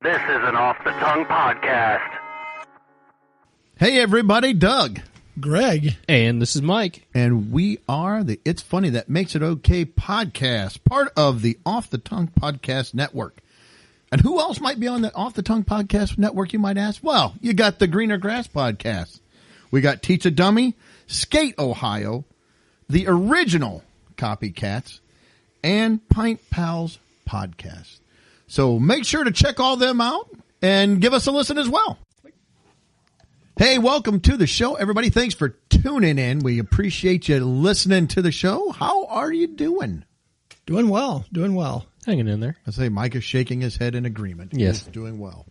This is an Off the Tongue podcast. Hey everybody, Doug. Greg. And this is Mike. And we are the It's Funny That Makes It Okay podcast, part of the Off the Tongue podcast network. And who else might be on the Off the Tongue podcast network, you might ask? Well, you got the Greener Grass podcast. We got Teach a Dummy, Skate Ohio, the original Copycats, and Pint Pals podcast. So make sure to check all them out and give us a listen as well. Hey, welcome to the show, everybody. Thanks for tuning in. We appreciate you listening to the show. How are you doing? Doing well. Hanging in there. I say Mike is shaking his head in agreement. Yes. He's doing well.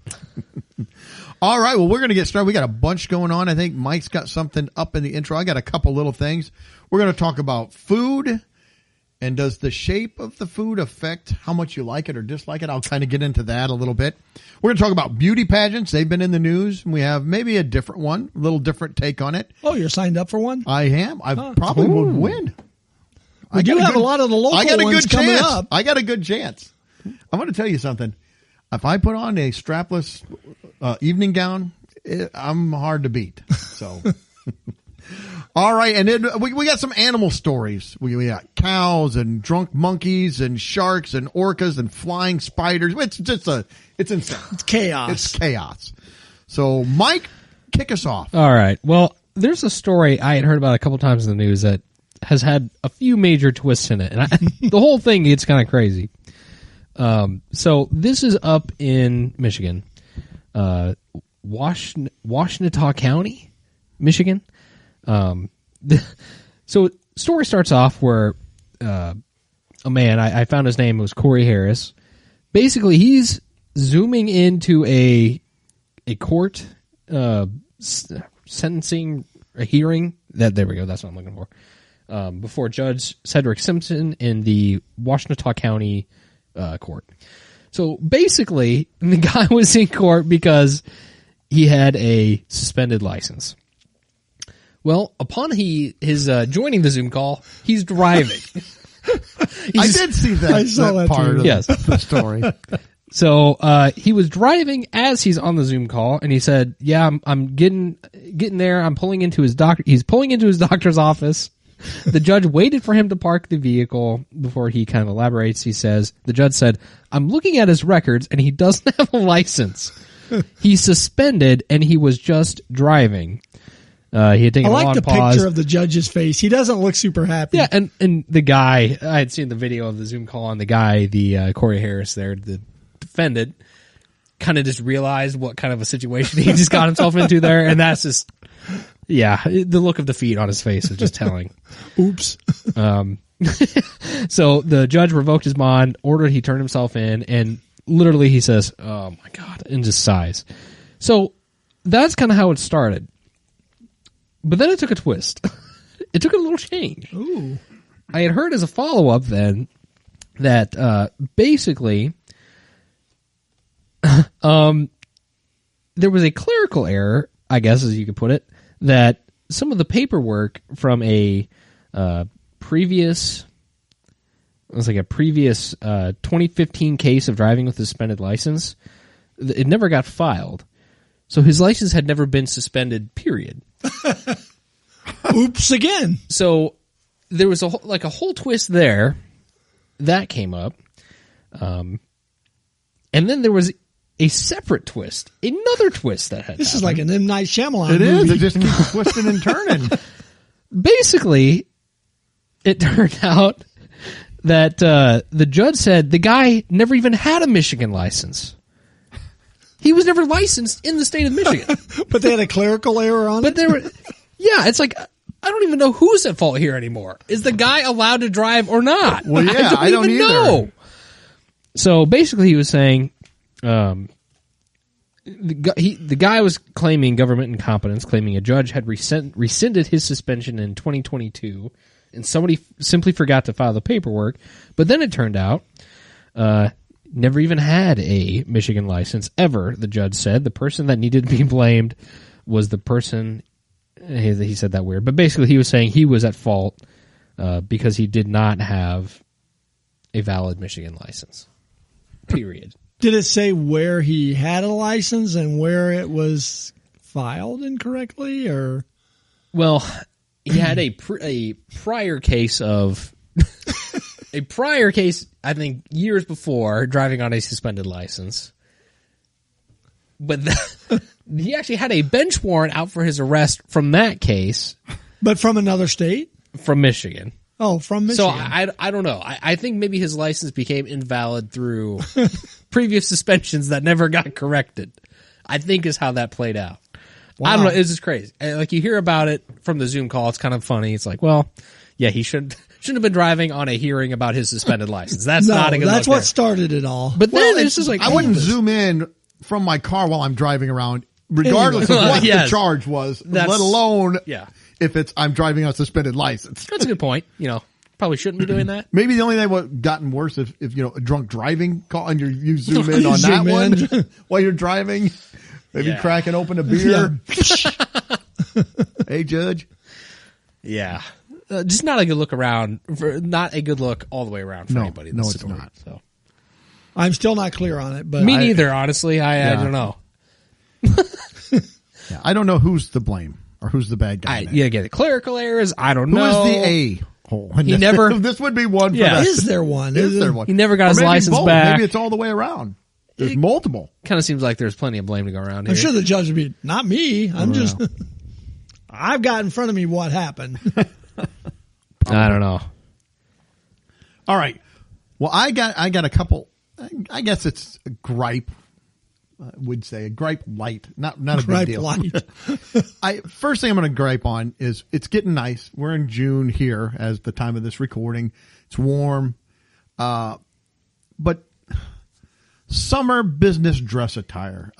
All right, well, we're going to get started. We got a bunch going on. I think Mike's got something up in the intro. I got a couple little things. We're going to talk about food. And does the shape of the food affect how much you like it or dislike it? I'll kind of get into that a little bit. We're going to talk about beauty pageants. They've been in the news. And we have maybe a different one, a little different take on it. Oh, you're signed up for one? I am. I probably would win. We do have a lot of the local ones coming up. I got a good chance. I'm going to tell you something. If I put on a strapless evening gown, I'm hard to beat. So... All right, and then we got some animal stories. We got cows and drunk monkeys and sharks and orcas and flying spiders. It's insane. It's chaos. It's chaos. So, Mike, kick us off. All right. Well, there's a story I had heard about a couple times in the news that has had a few major twists in it, and the whole thing gets kind of crazy. So this is up in Michigan, Washtenaw County, Michigan. So story starts off where a man, I found his name, it was Corey Harris. Basically, he's zooming into a court sentencing a hearing. There we go. That's what I'm looking for. Before Judge Cedric Simpson in the Washtenaw County court. So basically, the guy was in court because he had a suspended license. Well, upon his joining the Zoom call, he's driving. I did see that. I saw that part of the story. So he was driving as he's on the Zoom call, and he said, "Yeah, I'm getting there. I'm pulling into his doctor. He's pulling into his doctor's office." The judge waited for him to park the vehicle before he kind of elaborates. He says, "The judge said, I'm looking at his records, and he doesn't have a license. He's suspended, and he was just driving." He had taken a long pause. I like the picture of the judge's face. He doesn't look super happy. Yeah, and the guy, I had seen the video of the Zoom call on the guy, the Corey Harris there, the defendant, kind of just realized what kind of a situation he just got himself into there, and that's just, yeah, the look of defeat on his face is just telling. Oops. So the judge revoked his bond, ordered he turn himself in, and literally he says, "Oh my God," and just sighs. So that's kind of how it started. But then it took a twist. It took a little change. Ooh. I had heard as a follow-up then that basically there was a clerical error, I guess as you could put it, that some of the paperwork from a previous 2015 case of driving with a suspended license, it never got filed. So his license had never been suspended, period. Oops again. So there was a whole twist there that came up, and then there was a separate twist, another twist that had. This happened. is like an M. Night Shyamalan. It movie. is. It just keeps twisting and turning. Basically, it turned out that the judge said the guy never even had a Michigan license. He was never licensed in the state of Michigan. But they had a clerical error on it? But yeah, it's like, I don't even know who's at fault here anymore. Is the guy allowed to drive or not? Well, yeah, I don't even either. know. So basically he was saying, the guy was claiming government incompetence, claiming a judge had rescinded his suspension in 2022, and somebody simply forgot to file the paperwork. But then it turned out, never even had a Michigan license ever, the judge said. The person that needed to be blamed was the person, he said that weird, but basically he was saying he was at fault because he did not have a valid Michigan license. Period. Did it say where he had a license and where it was filed incorrectly, or? Well, he had a prior case of a prior case, I think, years before, driving on a suspended license. But he actually had a bench warrant out for his arrest from that case. But from another state? From Michigan. Oh, from Michigan. So I don't know. I think maybe his license became invalid through previous suspensions that never got corrected. I think is how that played out. Wow. I don't know. It's just crazy. Like, you hear about it from the Zoom call. It's kind of funny. It's like, well, yeah, he shouldn't have been driving on a hearing about his suspended license. That's not a good That's what there. Started it all. But then it's just like, I wouldn't zoom in from my car while I'm driving around, regardless of what the charge was, let alone if I'm driving on a suspended license. That's a good point. Probably shouldn't be doing that. Maybe the only thing would gotten worse if a drunk driving call and you zoom in on that one while you're driving. Maybe cracking open a beer. Hey, Judge. Yeah. Just not a good look around. Not a good look all the way around for anybody. No, it's not. So. I'm still not clear on it. But Me neither, honestly. I don't know. I don't know who's to blame or who's the bad guy. You get it. Clerical errors. I don't know. Who is the A-hole? He never. This would be one for that. Is there one? Is there one? He never got his license both. back. Maybe it's all the way around. There's multiple. Kind of seems like there's plenty of blame to go around here. I'm sure the judge would be, not me. I've got in front of me what happened. I don't know. All right. Well, I got a couple. I guess it's a gripe. I would say a gripe light, not a big deal. Light. First thing I'm going to gripe on is it's getting nice. We're in June here as the time of this recording. It's warm, but summer business dress attire.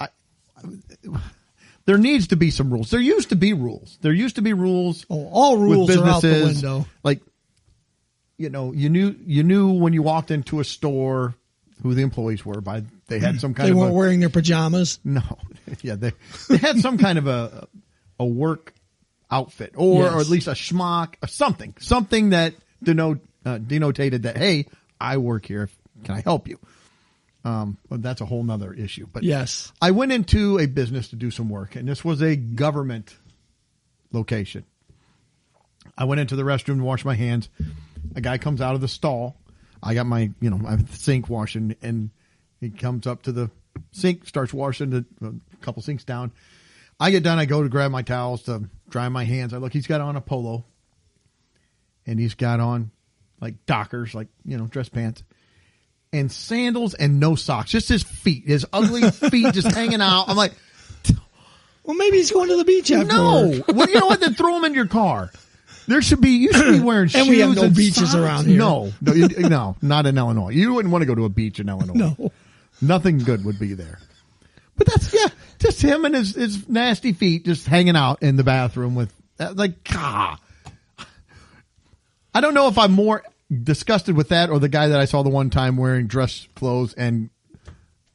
There needs to be some rules. There used to be rules. Oh, all rules are out the window. Like, you knew when you walked into a store who the employees were by they had some kind of. They weren't wearing their pajamas. No, yeah, they had some kind of a work outfit or at least a schmuck or something that denotated that, hey, I work here. Can I help you? Well, that's a whole nother issue. But yes, I went into a business to do some work, and this was a government location. I went into the restroom to wash my hands. A guy comes out of the stall. I got my, I have the sink washing, and he comes up to the sink, starts washing a couple sinks down. I get done. I go to grab my towels to dry my hands. I look, he's got on a polo, and he's got on like Dockers, like, dress pants. And sandals and no socks, just his feet, his ugly feet just hanging out. I'm like, well, maybe he's going to the beach after work. Well, you know what? Then throw him in your car. You should be wearing shoes. And we have no beaches socks. Around here. No, not in Illinois. You wouldn't want to go to a beach in Illinois. No. Nothing good would be there. But that's, just him and his nasty feet just hanging out in the bathroom with, I don't know if I'm more disgusted with that or the guy that I saw the one time wearing dress clothes and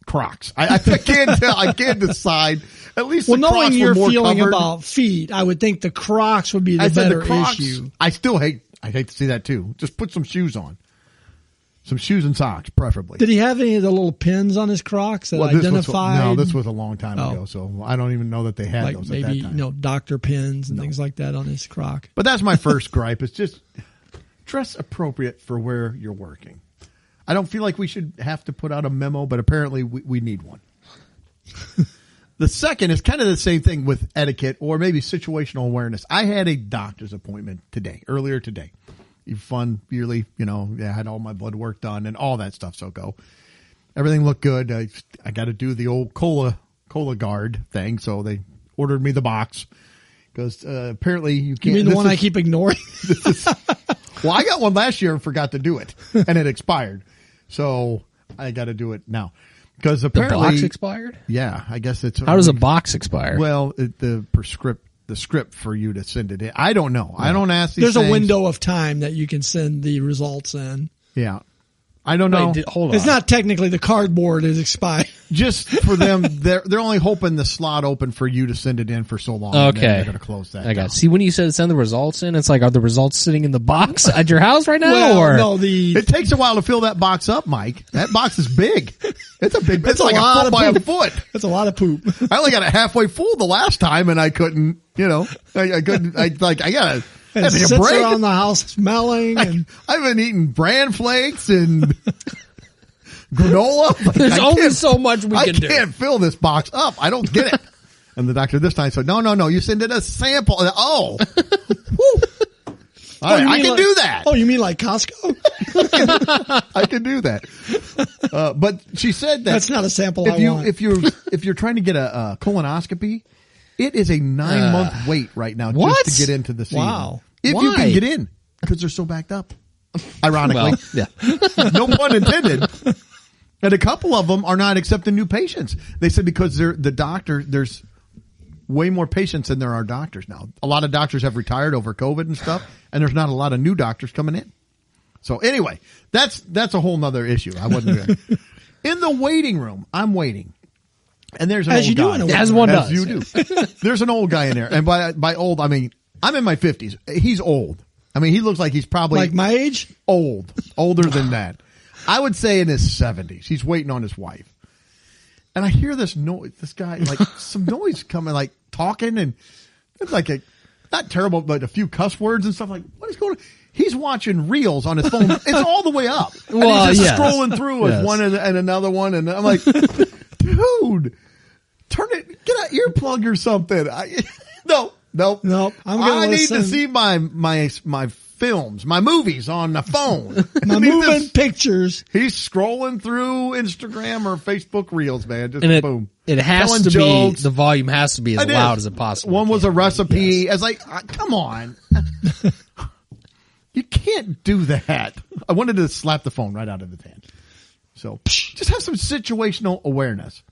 Crocs. I can't tell. I can't decide. At least the Crocs knowing were your more feeling covered. about feet, I would think the Crocs would be the better issue. I hate to see that too. Just put some shoes on. Some shoes and socks, preferably. Did he have any of the little pins on his Crocs that identified? This was a long time ago, so I don't even know that they had those at that time. Maybe, doctor pins and things like that on his Croc. But that's my first gripe. It's just dress appropriate for where you're working. I don't feel like we should have to put out a memo, but apparently we need one. The second is kind of the same thing with etiquette or maybe situational awareness. I had a doctor's appointment earlier today. Fun, yearly, I had all my blood work done and all that stuff. So everything looked good. I got to do the old Cologuard thing. So they ordered me the box because apparently you can't. You mean the one I keep ignoring? Well, I got one last year and forgot to do it, and it expired. So I got to do it now because apparently the box expired. Yeah, I guess it's. How does a box expire? Well, the script for you to send it in. I don't know. Yeah. I don't ask these There's things. A window of time that you can send the results in. Yeah, I don't know. Hold on. It's not technically the cardboard is expired. just for them, they're only hoping the slot open for you to send it in for so long. And then Okay. they're going to close that. I got down. it. See, when you said send the results in, it's like, are the results sitting in the box at your house right now? Well, or no, It takes a while to fill that box up, Mike. That box is big. It's a big. It's a like a lot foot of by a poop. foot. that's a lot of poop. I only got it halfway full the last time, and I couldn't. I couldn't. I gotta. And Take a sits break. around the house smelling. And I've been eating bran flakes and granola. Like, there's I only can't- so much we I can do. can't fill this box up. I don't get it. And the doctor this time said, no, you send it a sample. Oh. Whew. All right, you I mean can like- do that. Oh, you mean like Costco? I can do that. But she said that That's not a sample if I you want. if you're trying to get a colonoscopy, it is a 9-month wait right now what? just to get into the season. Wow. If you Why? can get in, because they're so backed up. Ironically, Well, yeah. no pun intended. And a couple of them are not accepting new patients. They said because there's way more patients than there are doctors now. A lot of doctors have retired over COVID and stuff, and there's not a lot of new doctors coming in. So anyway, that's a whole nother issue. I wasn't doing. In the waiting room, I'm waiting. And there's an As old you do guy. in a As one does. You do. There's an old guy in there. And by old, I mean, I'm in my 50s. He's old. I mean, he looks like he's probably Like my age? older than that. I would say in his 70s. He's waiting on his wife. And I hear this noise, this guy, like some noise coming, like talking, and it's like not terrible, but a few cuss words and stuff. Like, what is going on? He's watching reels on his phone. It's all the way up. And Well, he's just yes. scrolling through with Yes. one and another one. And I'm like, dude, get an earplug or something. No. Nope. I'm gonna I need listen. to see my films, my movies on the phone. My I need moving this- pictures. He's scrolling through Instagram or Facebook Reels, man. Just And boom. it has Telling to jokes. be, the volume has to be as It is. loud as it possibly One was can. a recipe. I was like, come on. You can't do that. I wanted to slap the phone right out of his hand. So just have some situational awareness.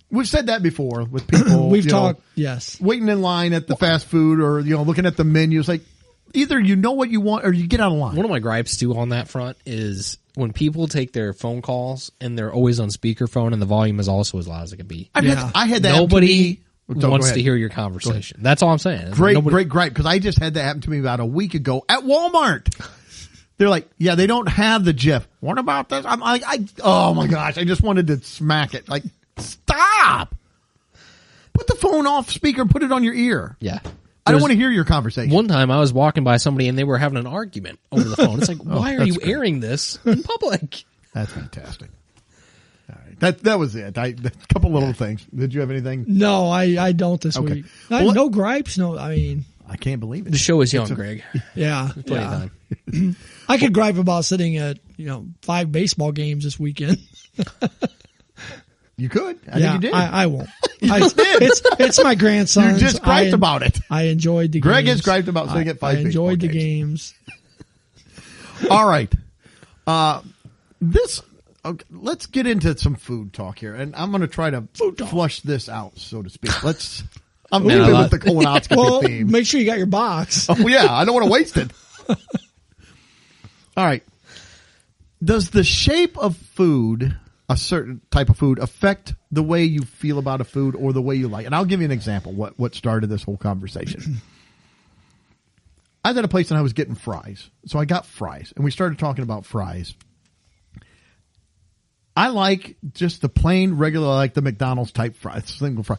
We've said that before with people. We've you know, talked, yes. waiting in line at the fast food or, looking at the menu. It's like either you know what you want or you get out of line. One of my gripes too on that front is when people take their phone calls and they're always on speakerphone and the volume is also as loud as it can be. I Yeah. had that happen to Nobody me. Go wants ahead. to hear your conversation. That's all I'm saying. Great Nobody- gripe, because I just had that happen to me about a week ago at Walmart. They're like, yeah, they don't have the GIF. What about this? I'm like, oh my gosh, I just wanted to smack it. Like, stop. Put the phone off speaker and put it on your ear. Yeah. I don't want to hear your conversation. One time I was walking by somebody and they were having an argument over the phone. It's like, why are that's you great. airing this in public? That's fantastic. All right. That was it. A couple little things. Did you have anything? No, I don't this Okay. week. Well, No gripes. No, I mean, I can't believe it. The show is young, Greg. yeah. Plenty of time. I could gripe about sitting at, 5 baseball games this weekend. You could. I think you did. I won't. did. It's my grandson. You just griped about it. I enjoyed the Greg games. has griped about sitting at 5 I enjoyed the baseball games. All right. Let's get into some food talk here, and I'm going to try to flush this out, so to speak. I'm Man, leaving I with the colonoscopy Well, theme. make sure you got your box. Oh yeah, I don't want to waste it. All right. Does the shape of food, a certain type of food, affect the way you feel about a food or the way you like it? And I'll give you an example. What started this whole conversation? I was at a place and I was getting fries, so I got fries, and we started talking about fries. I like just the plain, regular, like the McDonald's type fries, single fry.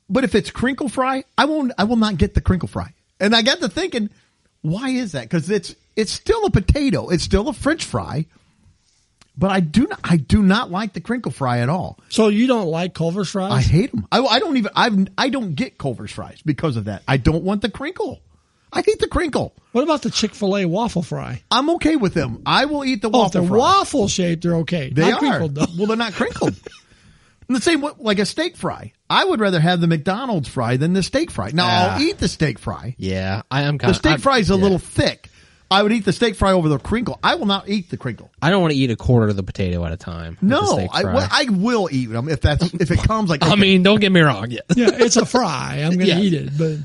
But if it's crinkle fry, I will not get the crinkle fry. And I got to thinking, why is that? Because it's still a potato, it's still a French fry, but I do not like the crinkle fry at all. So you don't like Culver's fries? I hate them. I don't get Culver's fries because of that. I don't want the crinkle. I hate the crinkle. What about the Chick-fil-A waffle fry? I'm okay with them. I will eat the Oh, if waffle they're fry. waffle shaped, they're okay. They Not are. crinkled, though. Well, they're not crinkled. And the same like a steak fry. I would rather have the McDonald's fry than the steak fry. Now I'll eat the steak fry. Yeah, I am kind The steak fry is a little thick. I would eat the steak fry over the crinkle. I will not eat the crinkle. I don't want to eat a quarter of the potato at a time. with the No, steak fry. I will eat them if it comes like. I mean, don't get me wrong. Yeah. Yeah, it's a fry. I'm going to Yes. eat it, but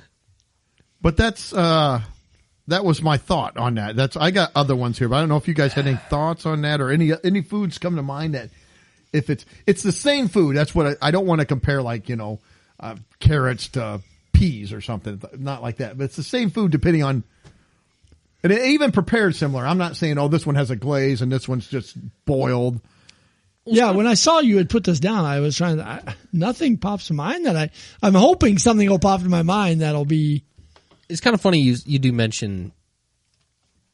but that was my thought on that. I got other ones here, but I don't know if you guys had any thoughts on that or any foods come to mind that if it's the same food. That's what I don't want to compare, like, carrots to peas or something. Not like that, but it's the same food depending on, and it even prepared similar. I'm not saying, this one has a glaze and this one's just boiled. Yeah, when I saw you had put this down, I was trying to. Nothing pops to mind that I'm hoping something will pop to my mind that'll be. It's kind of funny you do mention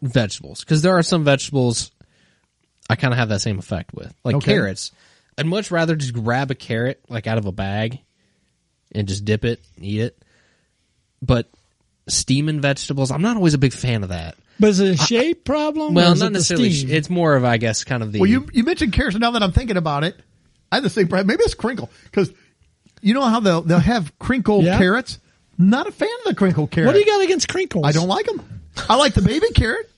vegetables, because there are some vegetables I kind of have that same effect with, like carrots. I'd much rather just grab a carrot like out of a bag and just dip it and eat it. But steaming vegetables, I'm not always a big fan of that. But is it a shape problem? Well, or is not it necessarily. steam? It's more of, I guess, kind of the. Well, you mentioned carrots, and now that I'm thinking about it, I have the same problem. Maybe it's crinkle, because you know how they'll have crinkled carrots. Not a fan of the crinkled carrot. What do you got against crinkles? I don't like them. I like the baby carrot.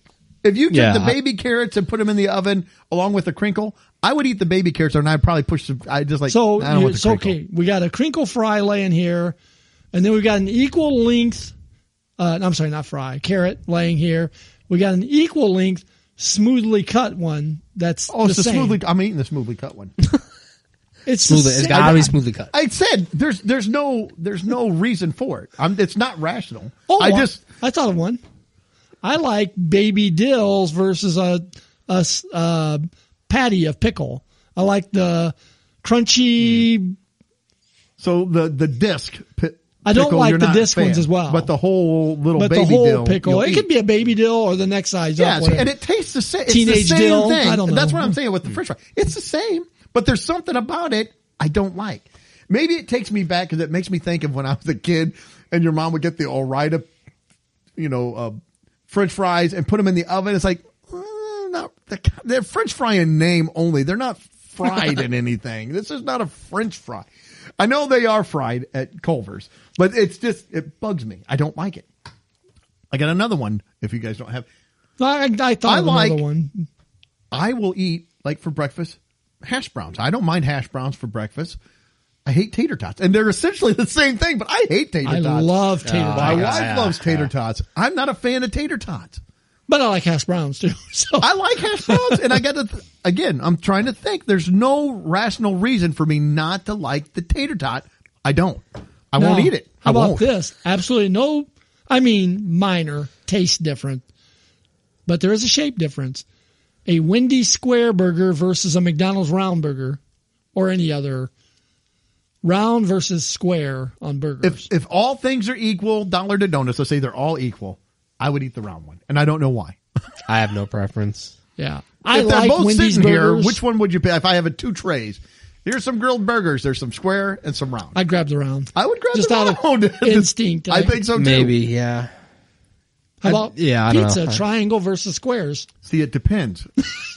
If you took the baby carrots and put them in the oven along with the crinkle, I would eat the baby carrots, and I'd probably push some. I just like. So I don't want the it's crinkle. okay. We got a crinkle fry laying here, and then we got an equal length. I'm sorry, not fry. Carrot laying here. We got an equal length, smoothly cut one. That's it's the same. I'm eating the smoothly cut one. It's got to be smoothly cut. I said there's no reason for it. It's not rational. Oh, I thought of one. I like baby dills versus a patty of pickle. I like the crunchy. So the disc. I don't pickle, like you're the not a disc fan, ones as well. but the whole little But baby the whole dill pickle, it eat. could be a baby dill or the next size. Yeah, up, and it tastes the same. Teenage it's the same dill. thing. I don't know. That's what I'm saying with the French fry. It's the same, but there's something about it I don't like. Maybe it takes me back because it makes me think of when I was a kid and your mom would get the Ore-Ida, French fries and put them in the oven. It's like, they're French fry in name only. They're not fried in anything. This is not a French fry. I know they are fried at Culver's, but it bugs me. I don't like it. I got another one if you guys don't have. I thought of another one. I will eat, like for breakfast, hash browns. I don't mind hash browns for breakfast. I hate tater tots. And they're essentially the same thing, but I hate tater tots. I love tater tots. My wife loves tater tots. I'm not a fan of tater tots. But I like hash browns too. So I like hash browns, and I got to, again, I'm trying to think. There's no rational reason for me not to like the tater tot. I don't. I won't eat it. How about won't. this? Absolutely no, minor taste difference, but there is a shape difference. A Wendy's square burger versus a McDonald's round burger, or any other round versus square on burgers. If all things are equal, dollar to donuts, let's say they're all equal, I would eat the round one, and I don't know why. I have no preference. Yeah, If they're both Wendy's sitting burgers. here, which one would you pick? If I have 2 trays, here's some grilled burgers. There's some square and some round. I'd grab the round. I would grab just the out round. of instinct. I think so too. Maybe, yeah. How about I don't pizza, know. triangle versus squares? See, it depends.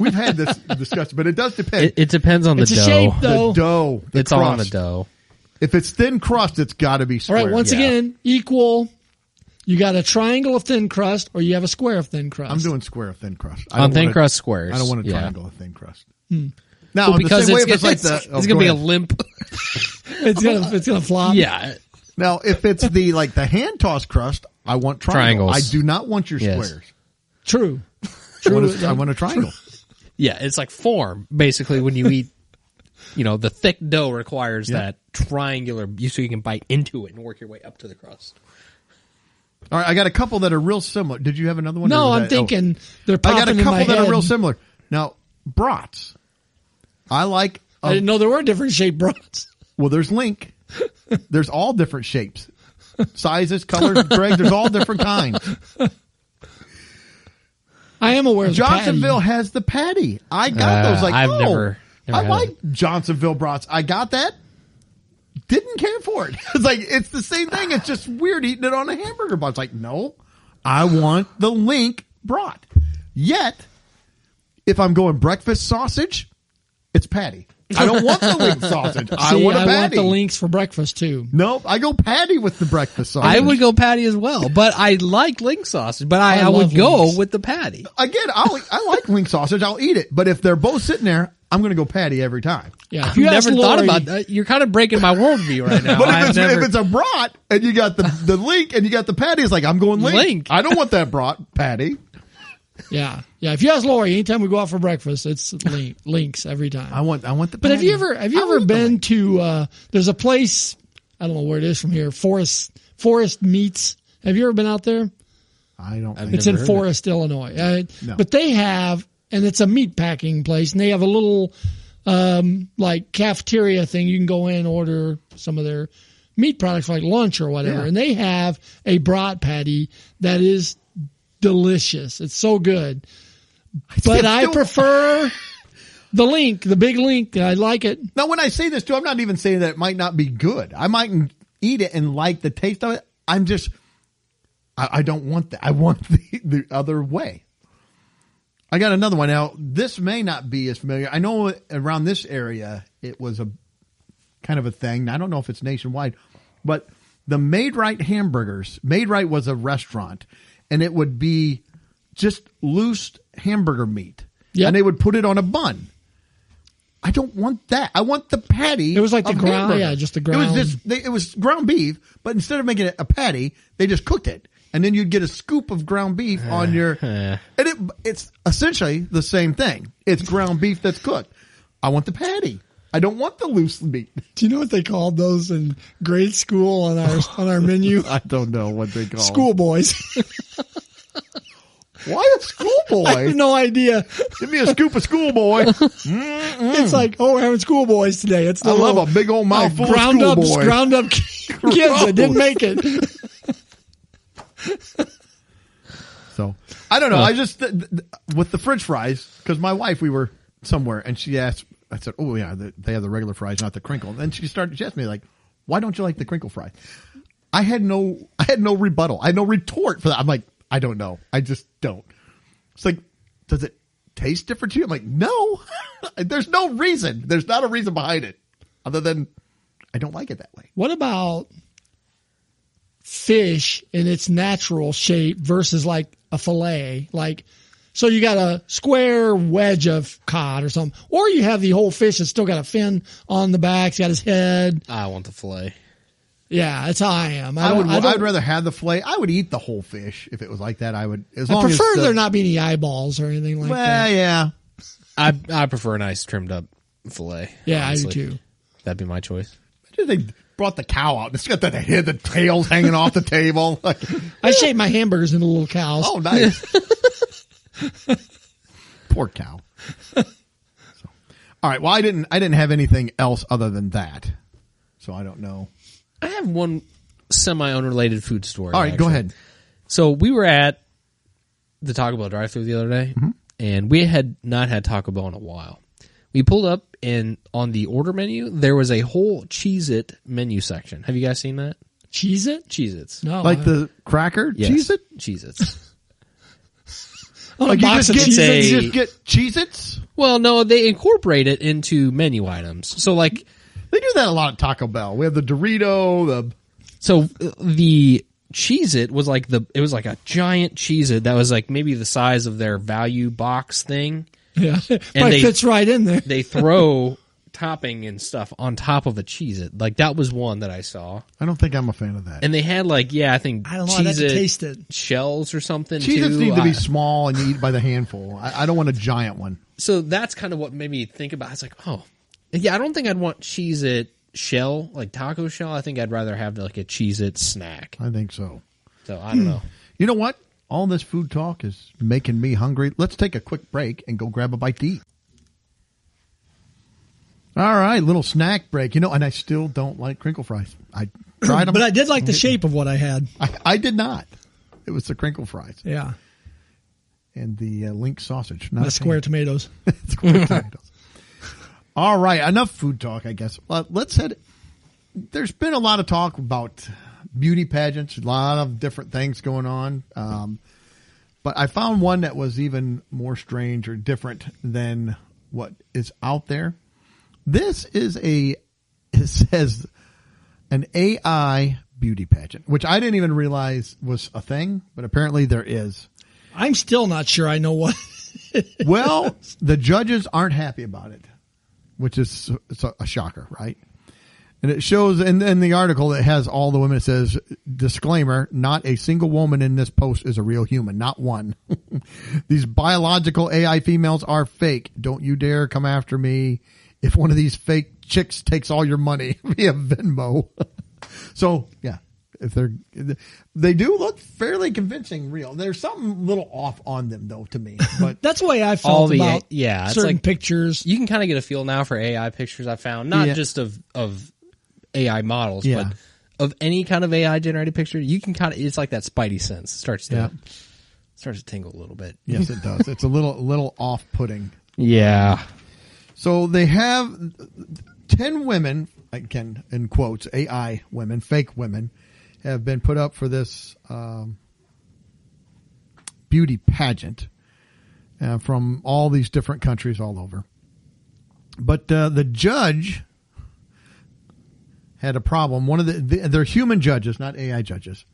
We've had this discussion, but it does depend. It depends on It's the a dough. shape, though. The dough. The It's all on the crust. dough. If it's thin crust, it's got to be All square. right, once Yeah. again, equal. You got a triangle of thin crust, or you have a square of thin crust. I'm doing square of thin crust. I On don't thin want crust squares. I don't want a Yeah. triangle of thin crust. Hmm. Now, Well, in the because same way, it's, if it's like it's, the, it's go going to be a ahead. limp. It's gonna flop. Yeah. Now, if it's the hand tossed crust, I want triangle. Triangles. I do not want your Yes. squares. True. I want a triangle. Yeah, it's like form, basically, when you eat, the thick dough requires that triangular, so you can bite into it and work your way up to the crust. All right, I got a couple that are real similar. Did you have another one? No, or was I'm that- thinking they're I popping got a in my couple that head. are real similar. Now, brats. I like. I didn't know there were different shaped brats. Well, there's Link. There's all different shapes, sizes, colors, Greg. There's all different kinds. I am aware of the Johnsonville patty. has the patty. I got those. Like, I've oh, never I had like it. Johnsonville brats. I got that. Didn't care for it. It's like, it's the same thing. It's just weird eating it on a hamburger bun. It's like, no, I want the Link brat. Yet, if I'm going breakfast sausage, it's patty. I don't want the Link sausage. I want a I want patty. the links for breakfast too. Nope, I go patty with the breakfast sausage. I would go patty as well, but I like link sausage, but I would love go links. with the patty. Again, I like Link sausage. I'll eat it. But if they're both sitting there, I'm going to go patty every time. Yeah, if I've you ask never thought Lori- about that. You're kind of breaking my worldview right now. But I've if it's a brat and you got the Link and you got the patty, it's like, I'm going Link. Link. I don't want that brat patty. Yeah. If you ask Lori, anytime we go out for breakfast, it's links every time. I want the. But have patty. you ever been to? There's a place, I don't know where it is from here. Forest Meats. Have you ever been out there? I don't. It's in Forest, Illinois. No. But they have, and it's a meat packing place, and they have a little like cafeteria thing. You can go in and order some of their meat products like lunch or whatever, Yeah. and they have a brat patty that is delicious. It's so good. But I prefer the big link. I like it. Now, when I say this too, I'm not even saying that it might not be good. I might eat it and like the taste of it. I'm just, I don't want that. I want the other way. I got another one. Now, this may not be as familiar. I know around this area, it was a kind of a thing. I don't know if it's nationwide, but the Made Right hamburgers. Made Right was a restaurant, and it would be just loose hamburger meat. Yep. And they would put it on a bun. I don't want that. I want the patty. It was like the of ground, hamburger. just the ground. It was ground beef, but instead of making it a patty, they just cooked it. And then you'd get a scoop of ground beef on your, and it's essentially the same thing. It's ground beef that's cooked. I want the patty. I don't want the loose meat. Do you know what they called those in grade school on our menu? I don't know what they call Schoolboys. Why a schoolboy? I have no idea. Give me a scoop of schoolboy. It's like, we're having schoolboys today. It's I love a big old mouthful of ground schoolboy. up kids that didn't make it. So I don't know. I just with the French fries, because my wife, we were somewhere and she asked. I said, "Oh yeah, they have the regular fries, not the crinkle." And then she asked me like, "Why don't you like the crinkle fries?" I had no rebuttal. I had no retort for that. I'm like, I don't know. I just don't. It's like, does it taste different to you? I'm like, no. There's no reason. There's not a reason behind it, other than I don't like it that way. What about fish in its natural shape versus like a fillet? Like, so you got a square wedge of cod or something, or you have the whole fish that's still got a fin on the back. It's got his head. I want the fillet. Yeah, that's how I am. I'd rather have the fillet. I would eat the whole fish if it was like that. I would. As long I prefer as there not be any eyeballs or anything like that. Well, yeah. I prefer a nice trimmed up fillet. Yeah, honestly. I do too. That'd be my choice. They brought the cow out. It's got the head, the tails hanging off the table. I shape my hamburgers into little cows. Oh, nice. Poor cow. So, all right. Well, I didn't have anything else other than that, so I don't know. I have one semi-unrelated food story. All right, go ahead. So we were at the Taco Bell drive-thru the other day, and we had not had Taco Bell in a while. We pulled up, and on the order menu, there was a whole Cheez-It menu section. Have you guys seen that? Cheez-It? Cheez-Its. No. Like the cracker? Yes. Cheez-It? Cheez-Its. A box of you Cheez-Its? just get Cheez-Its? Well, no, they incorporate it into menu items. So, like... They do that a lot at Taco Bell. We have the Dorito, So, the Cheez-It was like it was like a giant Cheez-It that was like maybe the size of their value box thing. Yeah. And Probably fits right in there. They throw topping and stuff on top of a Cheez-It. Like, that was one that I saw. I don't think I'm a fan of that. And they had like, I think I don't know. I'd have to Cheez-It taste it. shells or something Cheez-Its too. need to be small and you eat by the handful. I don't want a giant one. So that's kind of what made me think about it. It's like, oh, yeah, I don't think I'd want Cheez-It shell, like taco shell. I think I'd rather have like a Cheez-It snack. I think so. So I don't know. You know what? All this food talk is making me hungry. Let's take a quick break and go grab a bite to eat. All right, little snack break. And I still don't like crinkle fries. I tried them. But I did like the shape of what I had. I did not. It was the crinkle fries Yeah. and the link sausage. Not The a square fan. tomatoes. Square tomatoes. All right, enough food talk, I guess. Let's head. There's been a lot of talk about beauty pageants, a lot of different things going on. But I found one that was even more strange or different than what is out there. This is it says an AI beauty pageant, which I didn't even realize was a thing, but apparently there is. I'm still not sure I know what. Well, the judges aren't happy about it, which is a shocker, right? And it shows in the article, it has all the women. It says, disclaimer, not a single woman in this post is a real human. Not one. These biological AI females are fake. Don't you dare come after me if one of these fake chicks takes all your money via Venmo. So, yeah. They do look fairly convincing real. There's something a little off on them, though, to me. But that's the way I felt about it's certain like, pictures. You can kind of get a feel now for AI pictures I found, not just of AI models, but of any kind of AI generated picture. You can kind of, it's like that spidey sense starts to tingle a little bit. Yes, it does. It's a little off-putting. Yeah. So they have 10 women, again, in quotes, AI women, fake women, have been put up for this beauty pageant from all these different countries all over. But the judge had a problem. One of they're human judges, not AI judges.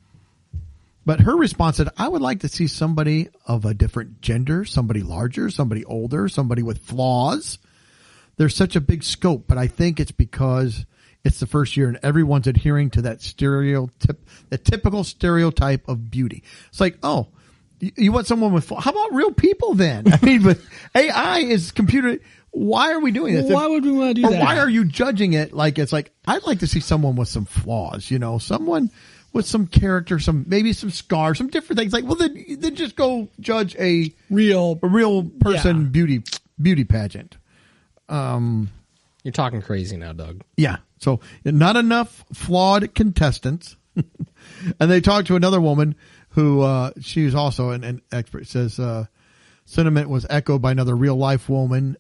But her response said, I would like to see somebody of a different gender, somebody larger, somebody older, somebody with flaws. There's such a big scope, but I think it's because it's the first year and everyone's adhering to that typical stereotype of beauty. It's like, oh, you want someone with flaws? How about real people then? I mean, but AI is computer. Why are we doing this? Why would we want to do that? Why are you judging it like it's like, I'd like to see someone with some flaws, someone with some character, maybe some scars, some different things. Like, well, then just go judge a real person beauty pageant. You're talking crazy now, Doug. Yeah. So not enough flawed contestants. And they talked to another woman who, she's also an expert. It says, sentiment was echoed by another real life woman.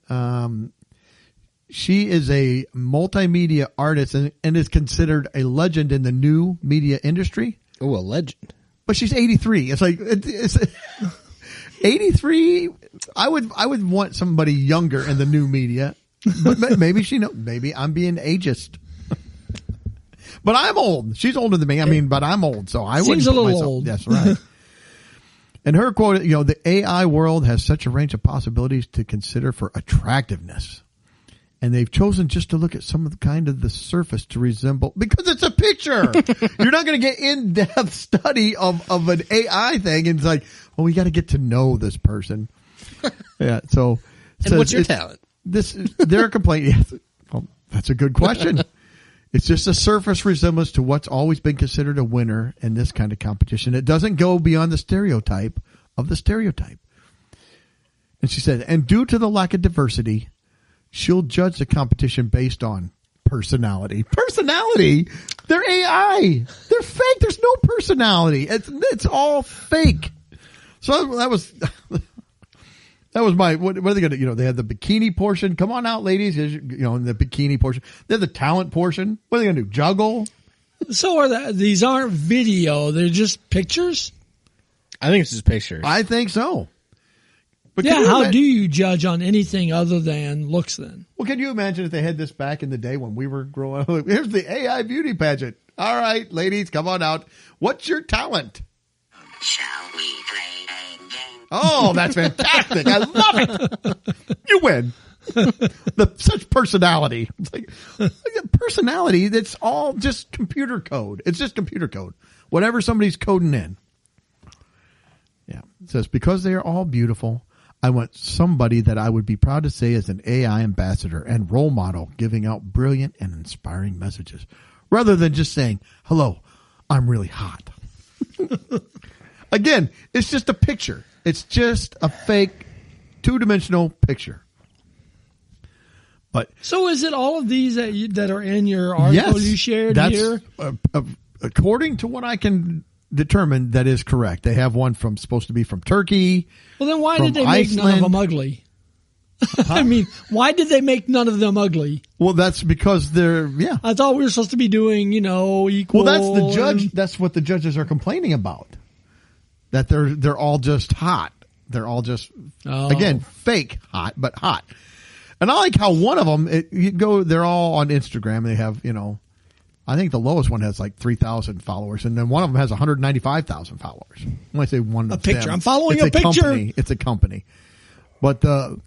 She is a multimedia artist and is considered a legend in the new media industry. Oh, a legend. But she's 83. It's like, it's 83. I would want somebody younger in the new media, but maybe I'm being ageist. But I'm old. She's older than me. But I'm old, so I wouldn't. Seems a little old. That's right. And her quote, the AI world has such a range of possibilities to consider for attractiveness. And they've chosen just to look at some of the surface to resemble, because it's a picture. You're not going to get in-depth study of an AI thing. And it's like, well, we got to get to know this person. Yeah. So, and what's your talent? Their complaint. Yes, well, that's a good question. It's just a surface resemblance to what's always been considered a winner in this kind of competition. It doesn't go beyond the stereotype of the stereotype. And she said, and due to the lack of diversity, she'll judge the competition based on personality. Personality? They're AI. They're fake. There's no personality. It's all fake. So that was my, what are they going to, they have the bikini portion. Come on out, ladies. In the bikini portion. They have the talent portion. What are they going to do? Juggle? So these aren't video. They're just pictures? I think it's just pictures. I think so. But how do you judge on anything other than looks then? Well, can you imagine if they had this back in the day when we were growing up? Here's the AI beauty pageant. All right, ladies, come on out. What's your talent? Shall we play a game? Oh, that's fantastic. I love it. You win. Such personality. It's like personality, that's all just computer code. It's just computer code. Whatever somebody's coding in. Yeah. It says, because they are all beautiful, I want somebody that I would be proud to say is an AI ambassador and role model, giving out brilliant and inspiring messages, rather than just saying, hello, I'm really hot. Again, it's just a picture. It's just a fake two-dimensional picture. But so is it all of these that are in your article you shared here? According to what I can determine, that is correct. They have one supposed to be from Turkey. Well, then why did they make none of them ugly? I mean, why did they make none of them ugly? Well, that's because I thought we were supposed to be doing, equal. Well, that's the judge. That's what the judges are complaining about. That they're all just hot. They're all just, again, fake hot, but hot. And I like how one of them, they're all on Instagram. They have, I think the lowest one has like 3,000 followers, and then one of them has 195,000 followers. When I say one of picture, them, I'm following a picture. Company. It's a company. But the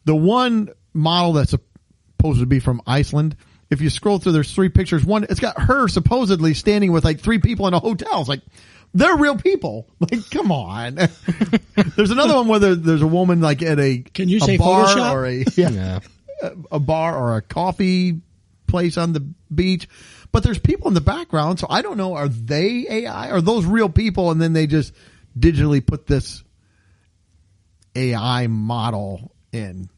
one model that's supposed to be from Iceland if you scroll through, there's 3 pictures. One, it's got her supposedly standing with like 3 people in a hotel. It's like, they're real people. Like, come on. There's another one where there's a woman like at a Can you a say bar Photoshop? or a bar or a coffee place on the beach. But there's people in the background, so I don't know. Are they AI? Are those real people? And then they just digitally put this AI model in.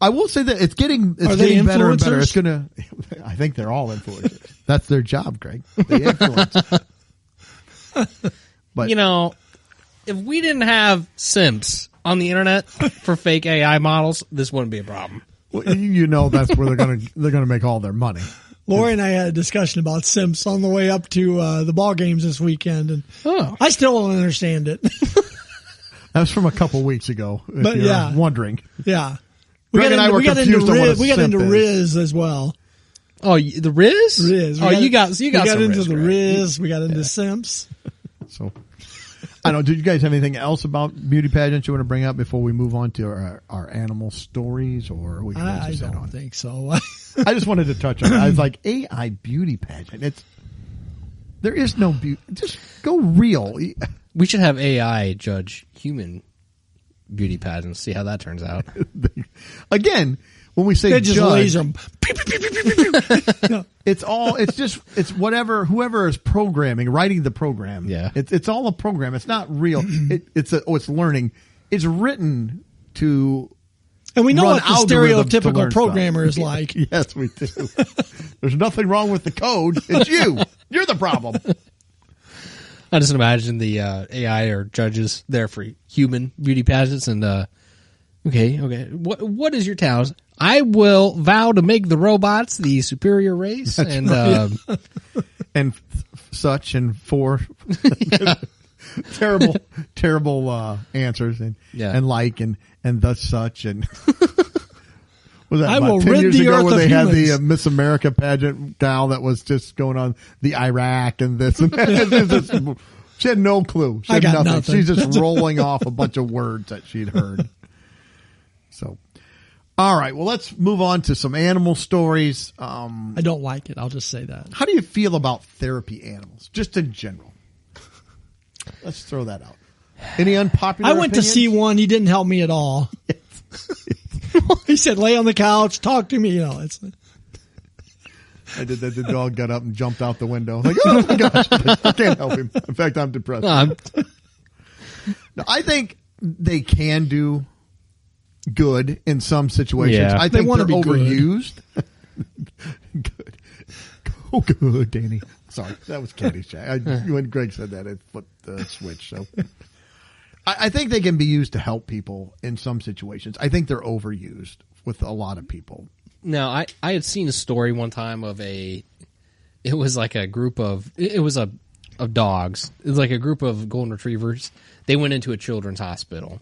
I will say that it's getting getting better and better. It's gonna. I think they're all influencers. That's their job, Greg. They influence. But You know, if we didn't have simps on the internet for fake AI models, this wouldn't be a problem. well, you know that's where they're gonna make all their money. Lori and I had a discussion about simps on the way up to the ball games this weekend, and I still don't understand it. That was from a couple weeks ago. If But you're yeah. wondering. Yeah. Greg and I were confused on what a we got simp into is. Riz as well. Oh, the Riz? Riz. You got we got some into Riz, the Greg. Riz. We got into simps. So, I don't know. Did you guys have anything else about beauty pageants you want to bring up before we move on to our animal stories, or we can I just head don't on? think so. I just wanted to touch on it. I was like, AI beauty pageant. There is no beauty. Just go real. We should have AI judge human beauty pageants, see how that turns out. Again, when we say They just judge, laser them. No. it's whatever, whoever is programming, writing the program. Yeah. It's all a program. It's not real. It's learning. It's written to. And we know run what the algorithms to stereotypical learn programmer stuff. is like. Yes, we do. There's nothing wrong with the code. It's you. You're the problem. I just imagine the AI or judges there for human beauty pageants, and okay. What is your talent? I will vow to make the robots the superior race, and And such and for terrible answers and thus such and was that I about will 10 rid years the ago earth where of they had the humans. Miss America pageant gal that was just going on the Iraq and this and that. She had no clue. She I had got nothing. nothing. She's just rolling off a bunch of words that she'd heard. So, all right. Well, let's move on to some animal stories. I don't like it. I'll just say that. How do you feel about therapy animals, just in general? Let's throw that out. Any unpopular I went to opinions? see one. He didn't help me at all. He said, lay on the couch, talk to me. I did that. The dog got up and jumped out the window. Like, oh my gosh, I can't help him. In fact, I'm depressed. No, I think they can do good in some situations. Yeah. I They think wanna they're be good. overused. Good. Oh, good, Danny. Sorry, that was Caddyshack. When Greg said that, it flipped the switch. So, I think they can be used to help people in some situations. I think they're overused with a lot of people. No, I had seen a story one time of it was like a group of dogs. It was like a group of golden retrievers. They went into a children's hospital.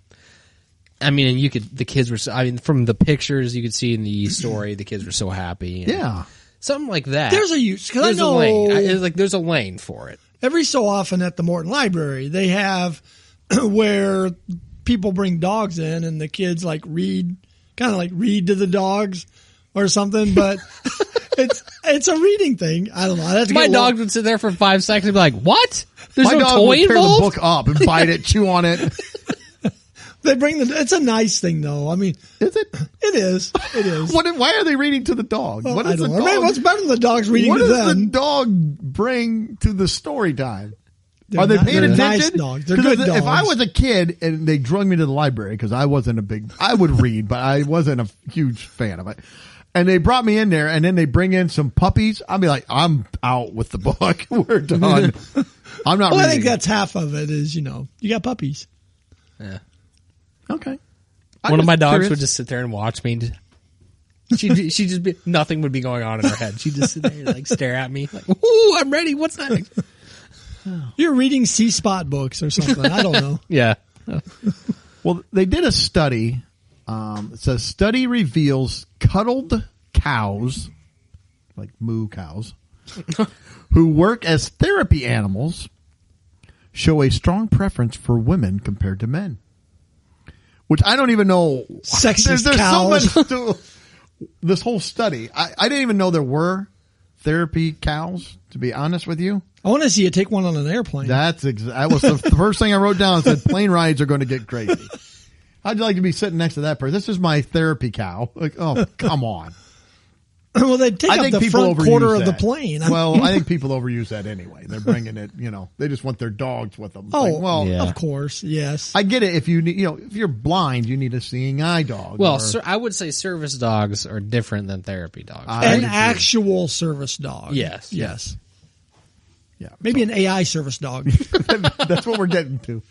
I mean, and the kids were, from the pictures you could see in the story, the kids were so happy. And Yeah. something like that. There's a use. Because I There's a know lane. It's like there's a lane for it. every so often at the Morton Library, they have where people bring dogs in and the kids read to the dogs or something, but it's a reading thing. I don't know. I'd have to My get dog would sit there for 5 seconds and be like, "What? There's My no dog toy would tear involved?" the book up and bite it, chew on it. They bring it's a nice thing though. I mean, Is it? it is. It is. Why are they reading to the dog? Well, What I is the don't know. Maybe dog? what's better than the dogs reading What to does the them? dog bring to the story time? They're Are they not- paying they're attention? nice dogs. They're 'Cause good If I dogs. was a kid and they drug me to the library because I would read, but I wasn't a huge fan of it. And they brought me in there, and then they bring in some puppies. I'd be like, I'm out with the book. We're done. I'm not Well, I reading. think that's half of it is, you got puppies. Yeah. Okay. One of my dogs curious. would just sit there and watch me. She just be, nothing would be going on in her head. She'd just sit there and stare at me like, "Ooh, I'm ready. What's next?" You're reading C-Spot books or something. I don't know. Yeah. Well, they did a study. It says study reveals cuddled cows, like moo cows, who work as therapy animals, show a strong preference for women compared to men. Which I don't even know. Sexist There's cows. so much to. this whole study, I didn't even know there were therapy cows, to be honest with you. I want to see you take one on an airplane. That was the first thing I wrote down. Said plane rides are going to get crazy. I'd like to be sitting next to that person. This is my therapy cow. Like, oh, come on. Well, they take up the front quarter of the plane. Well, I think people overuse that anyway. They're bringing it, they just want their dogs with them. Oh, like, well, yeah. Of course, yes. I get it. If you need, if you're blind, you need a seeing eye dog. Well, I would say service dogs are different than therapy dogs. An actual service dog. Yes. Yes. Yeah. Maybe an AI service dog. That's what we're getting to.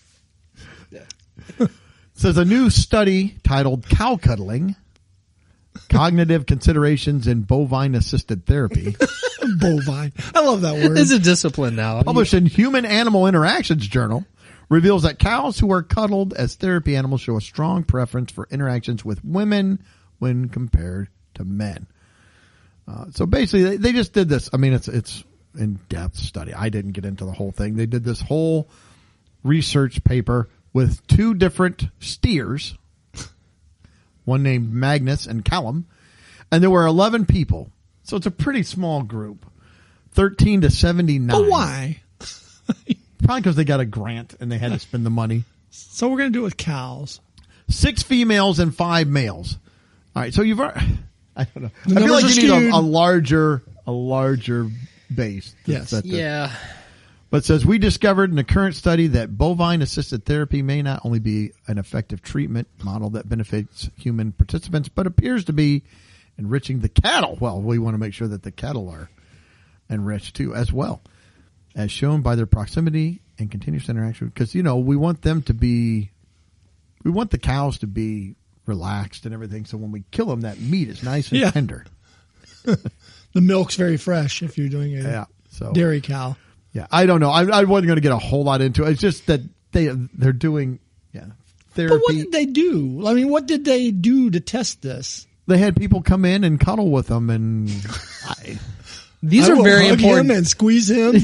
Says a new study titled Cow Cuddling, Cognitive Considerations in Bovine Assisted Therapy. Bovine. I love that word. It's a discipline now. Published in Human Animal Interactions Journal, reveals that cows who are cuddled as therapy animals show a strong preference for interactions with women when compared to men. So basically, they just did this. I mean, it's in-depth study. I didn't get into the whole thing. They did this whole research paper with two different steers, one named Magnus and Callum, and there were 11 people. So it's a pretty small group, 13 to 79. But why? Probably because they got a grant and they had to spend the money. So we're going to do it with cows. 6 females and 5 males. All right, so you've I don't know. The I feel like numbers you are need skewed. a larger base. Yes. Yeah. But it says, we discovered in a current study that bovine-assisted therapy may not only be an effective treatment model that benefits human participants, but appears to be enriching the cattle. Well, we want to make sure that the cattle are enriched too, as well, as shown by their proximity and continuous interaction. Because, we want the cows to be relaxed and everything. So when we kill them, that meat is nice and tender. The milk's very fresh if you're doing a dairy cow. Yeah, I don't know. I wasn't going to get a whole lot into it. It's just that they're doing therapy. But what did they do? I mean, what did they do to test this? They had people come in and cuddle with them, and These are very important. Him and squeeze him,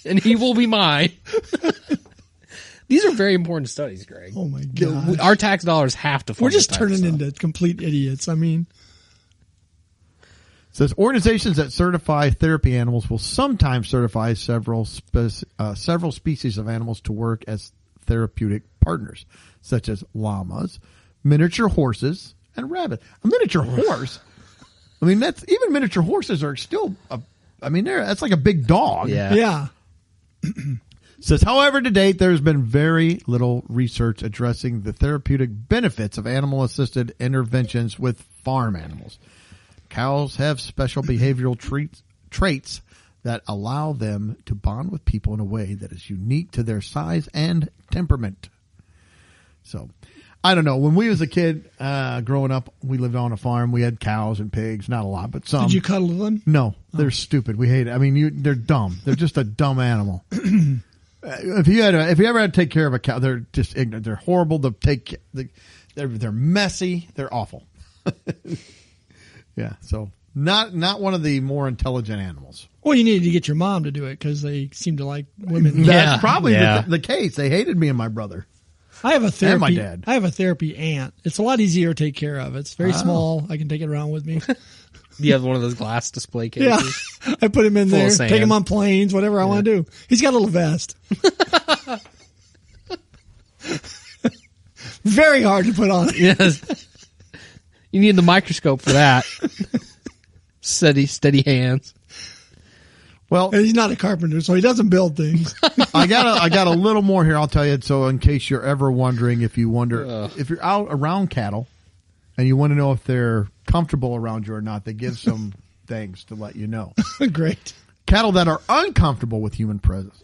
and he will be mine. These are very important studies, Greg. Oh my God! Our tax dollars have to. We're just turning into complete idiots. I mean. Says organizations that certify therapy animals will sometimes certify several species of animals to work as therapeutic partners, such as llamas, miniature horses, and rabbits. A miniature horse? I mean, even miniature horses are still, that's like a big dog. Yeah. Says, however, to date, there's been very little research addressing the therapeutic benefits of animal-assisted interventions with farm animals. Cows have special behavioral traits that allow them to bond with people in a way that is unique to their size and temperament. So, I don't know. When we was a kid, growing up, we lived on a farm. We had cows and pigs. Not a lot, but some. Did you cuddle them? No. They're stupid. We hate it. I mean, they're dumb. They're just a dumb animal. If you ever had to take care of a cow, they're just ignorant. They're horrible to take. They're messy. They're awful. Yeah, so not one of the more intelligent animals. Well, you needed to get your mom to do it because they seem to like women. That's probably the case. They hated me and my brother. I have a therapy. And my dad. I have a therapy ant. It's a lot easier to take care of. It's very small. I can take it around with me. You have one of those glass display cases. Yeah, I put him in Full there. of sand. Take him on planes, whatever I want to do. He's got a little vest. Very hard to put on. Yes. You need the microscope for that. Steady hands. Well, And he's not a carpenter, so he doesn't build things. I got a little more here. I'll tell you. So, in case you're ever wondering, if you're out around cattle and you want to know if they're comfortable around you or not, they give some things to let you know. Great. Cattle that are uncomfortable with human presence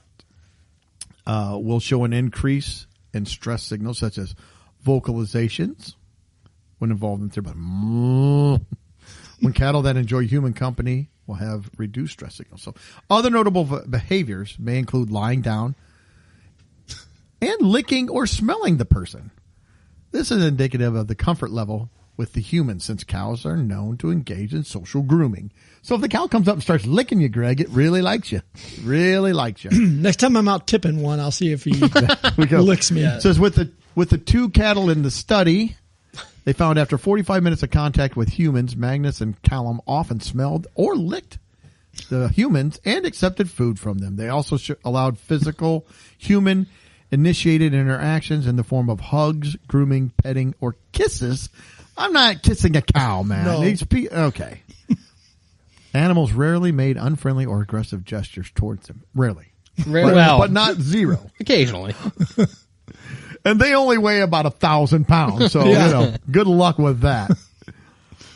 will show an increase in stress signals such as vocalizations when involved in therapy. When cattle that enjoy human company will have reduced stress signals. So other notable behaviors may include lying down and licking or smelling the person. This is indicative of the comfort level with the human, since cows are known to engage in social grooming. So if the cow comes up and starts licking you, Greg, it really likes you. Really likes you. Next time I'm out tipping one, I'll see if he licks me. It says with the two cattle in the study, They found after 45 minutes of contact with humans, Magnus and Callum often smelled or licked the humans and accepted food from them. They also allowed physical, human-initiated interactions in the form of hugs, grooming, petting, or kisses. I'm not kissing a cow, man. No. Okay. Animals rarely made unfriendly or aggressive gestures towards them. Rarely. But not zero. Occasionally. And they only weigh about 1,000 pounds, so good luck with that.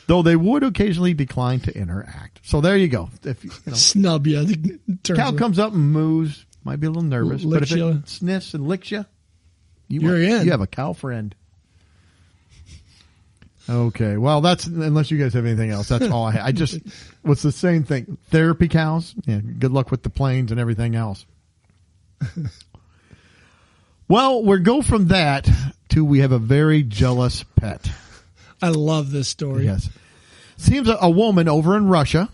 Though they would occasionally decline to interact. So there you go. If Snub you. cow comes up and moos, might be a little nervous, but if it sniffs and licks you, you're in. You have a cow friend. Okay, well, that's unless you guys have anything else. That's all I had. What's the same thing? Therapy cows. Yeah, good luck with the planes and everything else. Well, we go from that to we have a very jealous pet. I love this story. Yes. Seems a woman over in Russia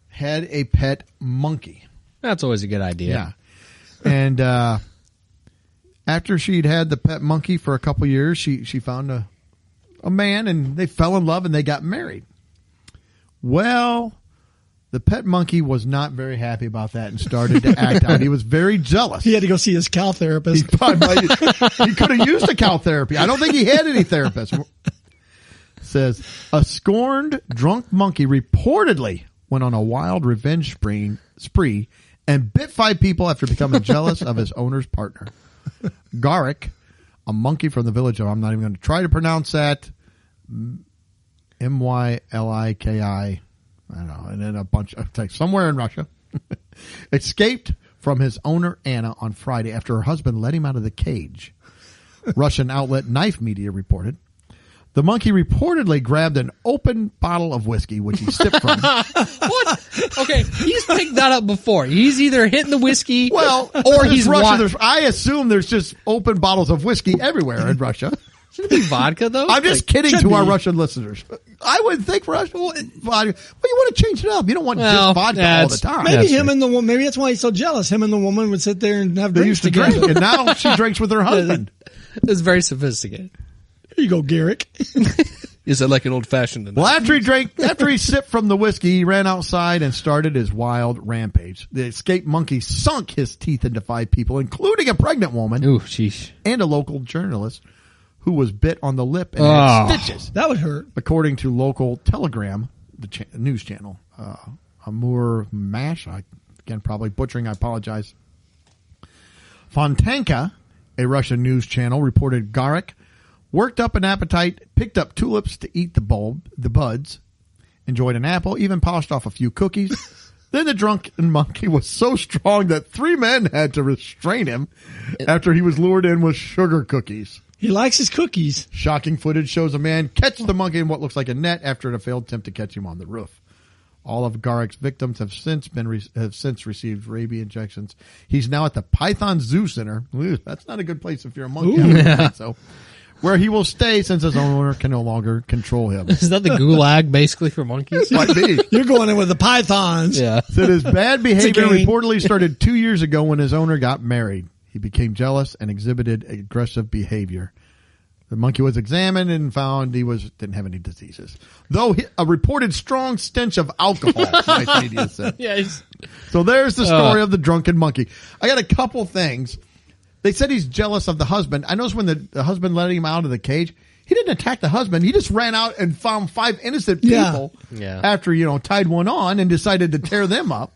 had a pet monkey. That's always a good idea. Yeah. And after she'd had the pet monkey for a couple years, she found a man and they fell in love and they got married. Well, the pet monkey was not very happy about that and started to act out. He was very jealous. He had to go see his cow therapist. He could have used a cow therapy. I don't think he had any therapist. Says a scorned drunk monkey reportedly went on a wild revenge spree and bit 5 people after becoming jealous of his owner's partner. Garik, a monkey from the village of, I'm not even going to try to pronounce that, Myliki, I don't know, and then a bunch of somewhere in Russia, escaped from his owner Anna on Friday after her husband let him out of the cage. Russian outlet Knife Media reported. The monkey reportedly grabbed an open bottle of whiskey, which he sipped from. What? Okay, he's picked that up before. He's either hitting the whiskey, well, or he's Russia. I assume there's just open bottles of whiskey everywhere in Russia. Shouldn't it be vodka, though? I'm just kidding to our Russian listeners. I would think Russia vodka. Well, you want to change it up. You don't want just vodka all the time. Maybe him and the woman. Maybe that's why he's so jealous. Him and the woman would sit there and have they drinks used to together. drink, and now she drinks with her husband. It's very sophisticated. Here you go, Garrick. Is it like an old fashioned? Well, after he sipped from the whiskey, he ran outside and started his wild rampage. The escaped monkey sunk his teeth into 5 people, including a pregnant woman. Ooh, sheesh. And a local journalist who was bit on the lip and had stitches. That would hurt. According to local Telegram, the news channel, Amur Mash, again, probably butchering, I apologize. Fontanka, a Russian news channel, reported Garik worked up an appetite, picked up tulips to eat the buds, enjoyed an apple, even polished off a few cookies. Then the drunken monkey was so strong that 3 men had to restrain him after he was lured in with sugar cookies. He likes his cookies. Shocking footage shows a man catch the monkey in what looks like a net after a failed attempt to catch him on the roof. All of Garik's victims have since received rabies injections. He's now at the Python Zoo Center. Ooh, that's not a good place if you're a monkey. I wouldn't think so. Where he will stay since his owner can no longer control him. Is that the gulag basically for monkeys? Might be. You're going in with the pythons. Yeah. Said his bad behavior reportedly started 2 years ago when his owner got married. He became jealous and exhibited aggressive behavior. The monkey was examined and found he didn't have any diseases. Though a reported strong stench of alcohol, Knife Media said. Yes. So there's the story of the drunken monkey. I got a couple things. They said he's jealous of the husband. I noticed when the husband let him out of the cage, he didn't attack the husband. He just ran out and found 5 innocent people after, tied one on and decided to tear them up.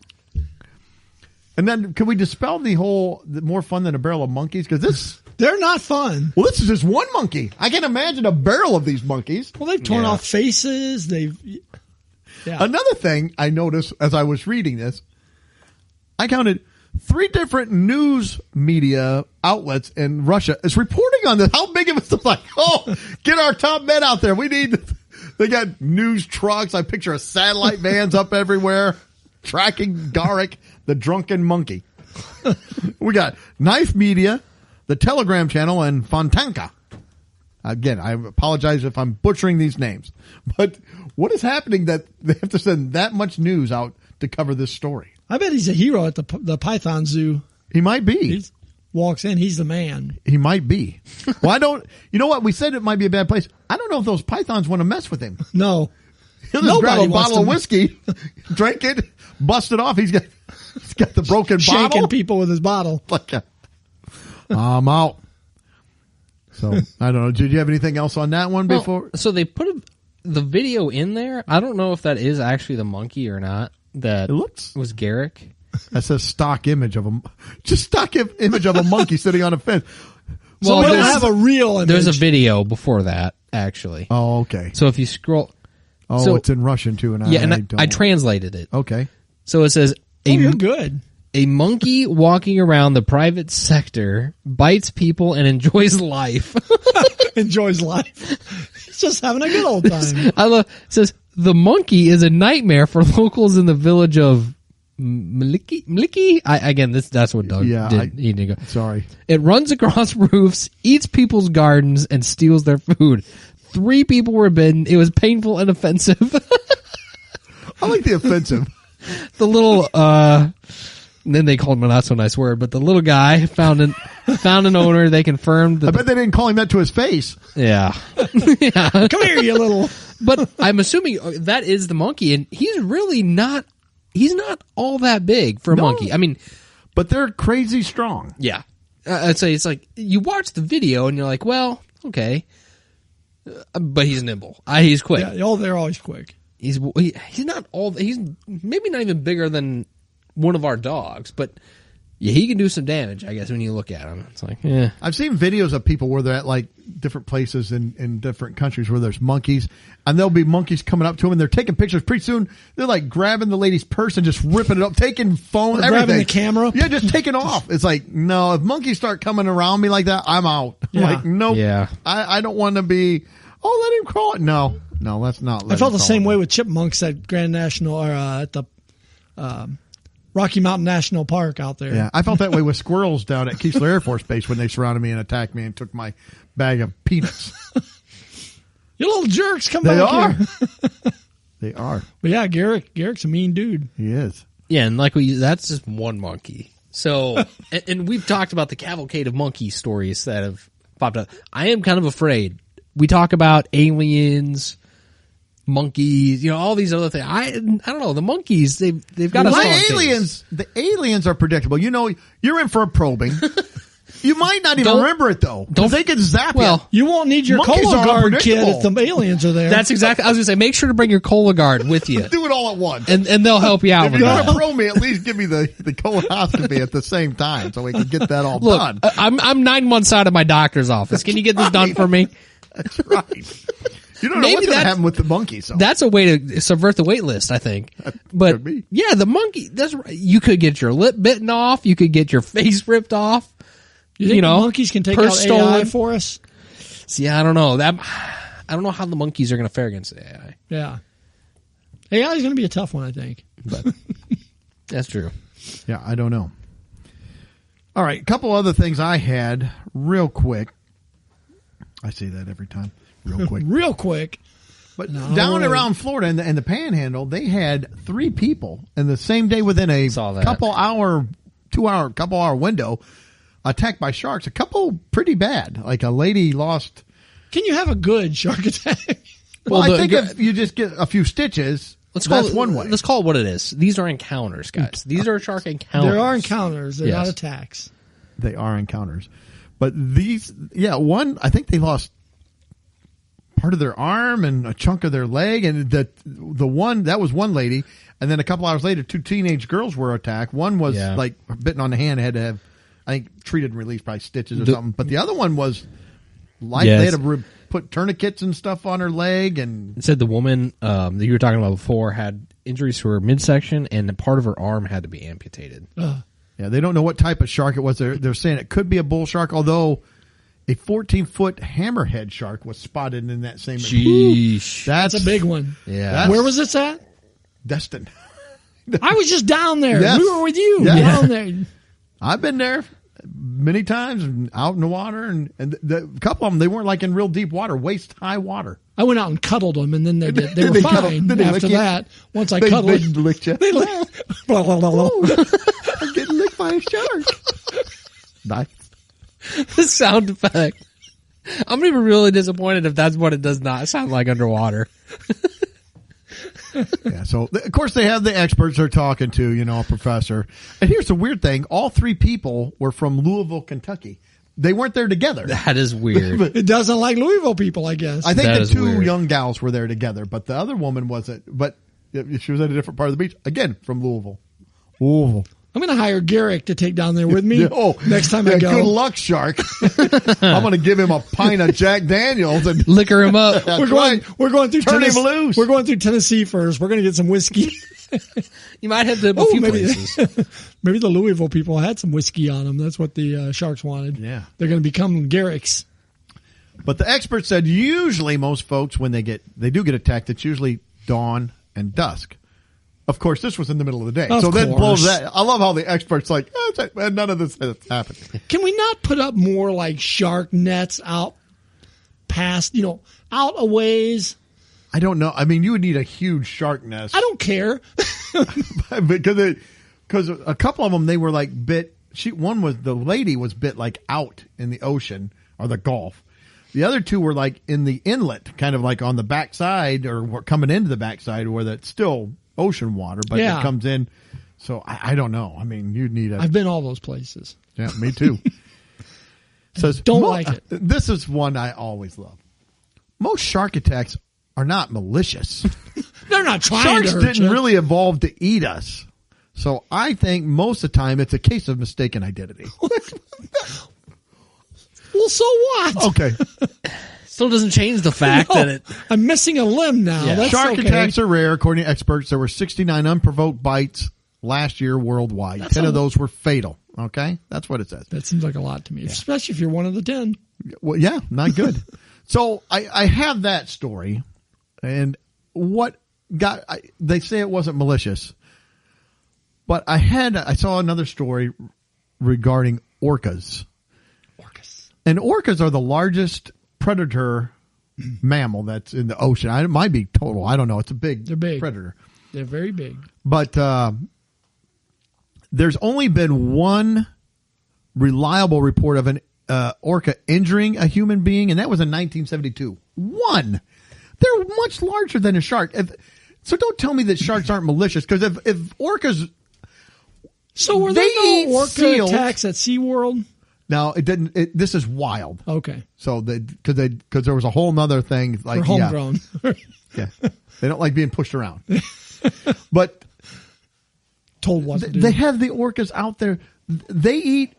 And then can we dispel the more fun than a barrel of monkeys? Because they're not fun. Well, this is just one monkey. I can't imagine a barrel of these monkeys. Well, they've torn off faces. Another thing I noticed as I was reading this, I counted 3 different news media outlets in Russia is reporting on this. How big of it's like, get our top men out there. They got news trucks. I picture a satellite vans up everywhere tracking Garik, the drunken monkey. We got Knife Media, the Telegram channel, and Fontanka. Again, I apologize if I'm butchering these names, but what is happening that they have to send that much news out to cover this story? I bet he's a hero at the Python Zoo. He might be. walks in, he's the man. He might be. Well, I don't. You know what? We said it might be a bad place. I don't know if those pythons want to mess with him. No. He'll just grab a Nobody wants bottle of to- whiskey, drink it, bust it off. He's got the broken Shaking bottle. people with his bottle. Like I'm out. So I don't know. Did you have anything else on that one before? Well, so they put the video in there. I don't know if that is actually the monkey or not. That It looks. was Garrick. That says stock image of image of a monkey sitting on a fence. So Well, we don't there's- have a real image. There's a video before that actually. Oh, okay. So if you scroll, Oh, so- it's in Russian too, and yeah, and don't. I translated it. Okay. So it says Oh, you're good. a monkey walking around the private sector bites people and enjoys life. Enjoys life. He's just having a good old time. I love. It says the monkey is a nightmare for locals in the village of Mliki. Again, that's what Doug Yeah, did. He didn't go. Sorry. It runs across roofs, eats people's gardens, and steals their food. 3 people were bitten. It was painful and offensive. I like the offensive. The little then they called him a not so nice word, but the little guy found an owner. They confirmed I that bet they didn't call him that to his face. yeah. Come here, you little. But I'm assuming that is the monkey, and he's really not. He's not all that big for a monkey. I mean, But they're crazy strong. yeah. I'd say it's like you watch the video and you're like, well, okay, but he's nimble. He's quick. Yeah, oh, they're always quick. He's not all. He's maybe not even bigger than one of our dogs, but yeah, he can do some damage. I guess when you look at him, it's like, yeah. I've seen videos of people where they're at like different places in different countries where there's monkeys, and there'll be monkeys coming up to them, and they're taking pictures. Pretty soon, they're like grabbing the lady's purse and just ripping it up, taking phone, Or grabbing everything. the camera. Yeah, just taking off. It's like, no, if monkeys start coming around me like that, I'm out. I'm Yeah. like, nope. Yeah. I don't want to be. Oh, let him crawl. No, that's not. I felt the same way with chipmunks at Grand National or at the Rocky Mountain National Park out there. Yeah, I felt that way with squirrels down at Keesler Air Force Base when they surrounded me and attacked me and took my bag of peanuts. You little jerks, come They back are. here. They are. But yeah, Garrick's a mean dude. He is. Yeah, and like that's just one monkey. So, and we've talked about the cavalcade of monkey stories that have popped up. I am kind of afraid. We talk about aliens, monkeys, all these other things. I don't know. The monkeys, they've got us on things. The aliens are predictable. You're in for a probing. You might not even Don't- remember it though. don't- They can zap Well, You won't need your Monkeys Cola are Guard kit unpredictable. if the aliens are there. That's exactly. I was gonna say, make sure to bring your Cologuard with you, do it all at once. and they'll help you out If with you're that. going to probe me, at least give me the colonoscopy at the same time so we can get that all Look, done. I'm 9 months out of my doctor's office. Can you get this done for me? That's right. You don't know Maybe what's going to that's- happen with the monkeys. So. That's a way to subvert the wait list, I think. But could be. yeah, the monkey. That's right. You could get your lip bitten off. You could get your face ripped off. you think know, monkeys can take out purse AI stolen. for us? See, I don't know that. I don't know how the monkeys are going to fare against AI. Yeah. AI is going to be a tough one, I think. But that's true. Yeah, I don't know. All right, a couple other things I had real quick. I say that every time, real quick. Real quick. But No. down around Florida and the Panhandle, they had 3 people in the same day within a Saw that. couple hour window attacked by sharks. A couple pretty bad. Like a lady lost. Can you have a good shark attack? Well, Well, I think if you just get a few stitches, that's one way. Let's call it what it is. These are encounters, guys. These are shark encounters. There are encounters. They're not Yes. attacks. They are encounters. But these, one, I think they lost part of their arm and a chunk of their leg. And the one, that was one lady. And then a couple hours later, 2 teenage girls were attacked. One was like bitten on the hand, had to have, I think, treated and released by stitches or something. But the other one was life. Yes. They had to put tourniquets and stuff on her leg. And It said the woman that you were talking about before had injuries to her midsection, and a part of her arm had to be amputated. yeah, they don't know what type of shark it was. They're saying it could be a bull shark, although a 14-foot hammerhead shark was spotted in that same. Sheesh. That's a big one. Yeah. That's Where was this at? Destin. I was just down there. Yes. We were with you Yeah. down there. I've been there many times and out in the water, and a couple of them, they weren't like in real deep water, waist high water. I went out and cuddled them, and then they Did were they cuddle- fine did they after lick you? that. Once I They cuddled, licked you. they licked. Blah, blah, blah, blah. I'm getting licked by a shark. Nice. The sound effect. I'm gonna be really disappointed if that's what it does not sound like underwater. Yeah, so of course they have the experts they're talking to, a professor. And here's the weird thing. All three people were from Louisville, Kentucky. They weren't there together. That is weird. It doesn't like Louisville people, I guess. I think That the is two weird. young gals were there together, but the other woman wasn't. But she was at a different part of the beach. Again, from Louisville. Louisville. I'm going to hire Garrick to take down there with me next time I go. Good luck, Shark. I'm going to give him a pint of Jack Daniels and Liquor him up. That's We're going through Turn him Tennessee. loose. We're going through Tennessee first. We're going to get some whiskey. You might have to a few places. Maybe the Louisville people had some whiskey on them. That's what the Sharks wanted. Yeah. They're going to become Garricks. But the expert said usually most folks, when they do get attacked, it's usually dawn and dusk. Of course, this was in the middle of the day. Of So that course. blows that. I love how the expert's like, none of this has happened. Can we not put up more like shark nets out past, out a ways? I don't know. I mean, you would need a huge shark nest. I don't care. Because a couple of them, they were like bit. The lady was bit like out in the ocean or the Gulf. The other two were like in the inlet, kind of like on the backside or coming into the backside where that's still ocean water, but Yeah. it comes in. So I don't know. I mean, you'd need I've been all those places. Yeah, me too. Says Don't like it. This is one I always love. Most shark attacks are not malicious. They're not trying Sharks to hurt didn't you. really evolve to eat us. So I think most of the time it's a case of mistaken identity. Well, so what? Okay. Still doesn't change the fact that it. I'm missing a limb now. Yeah. That's Shark okay. attacks are rare. According to experts, there were 69 unprovoked bites last year worldwide. That's 10 a- of those were fatal. Okay? That's what it says. That seems like a lot to me, especially if you're one of the 10. Well, yeah, not good. So I have that story, and they say it wasn't malicious, but I saw another story regarding orcas. And orcas are the largest predator mammal that's in the ocean. It might be total. I don't know. It's a They're big. predator. They're very big. But there's only been one reliable report of an orca injuring a human being, and that was in 1972. One. They're much larger than a shark. So don't tell me that sharks aren't malicious, because if orcas... So were They there eat no orca seals. attacks at SeaWorld? Now, it didn't... this is wild. Okay. So because there was a whole nother thing like Or homegrown. Yeah, they don't like being pushed around. But Told what to do. they have the orcas out there. They eat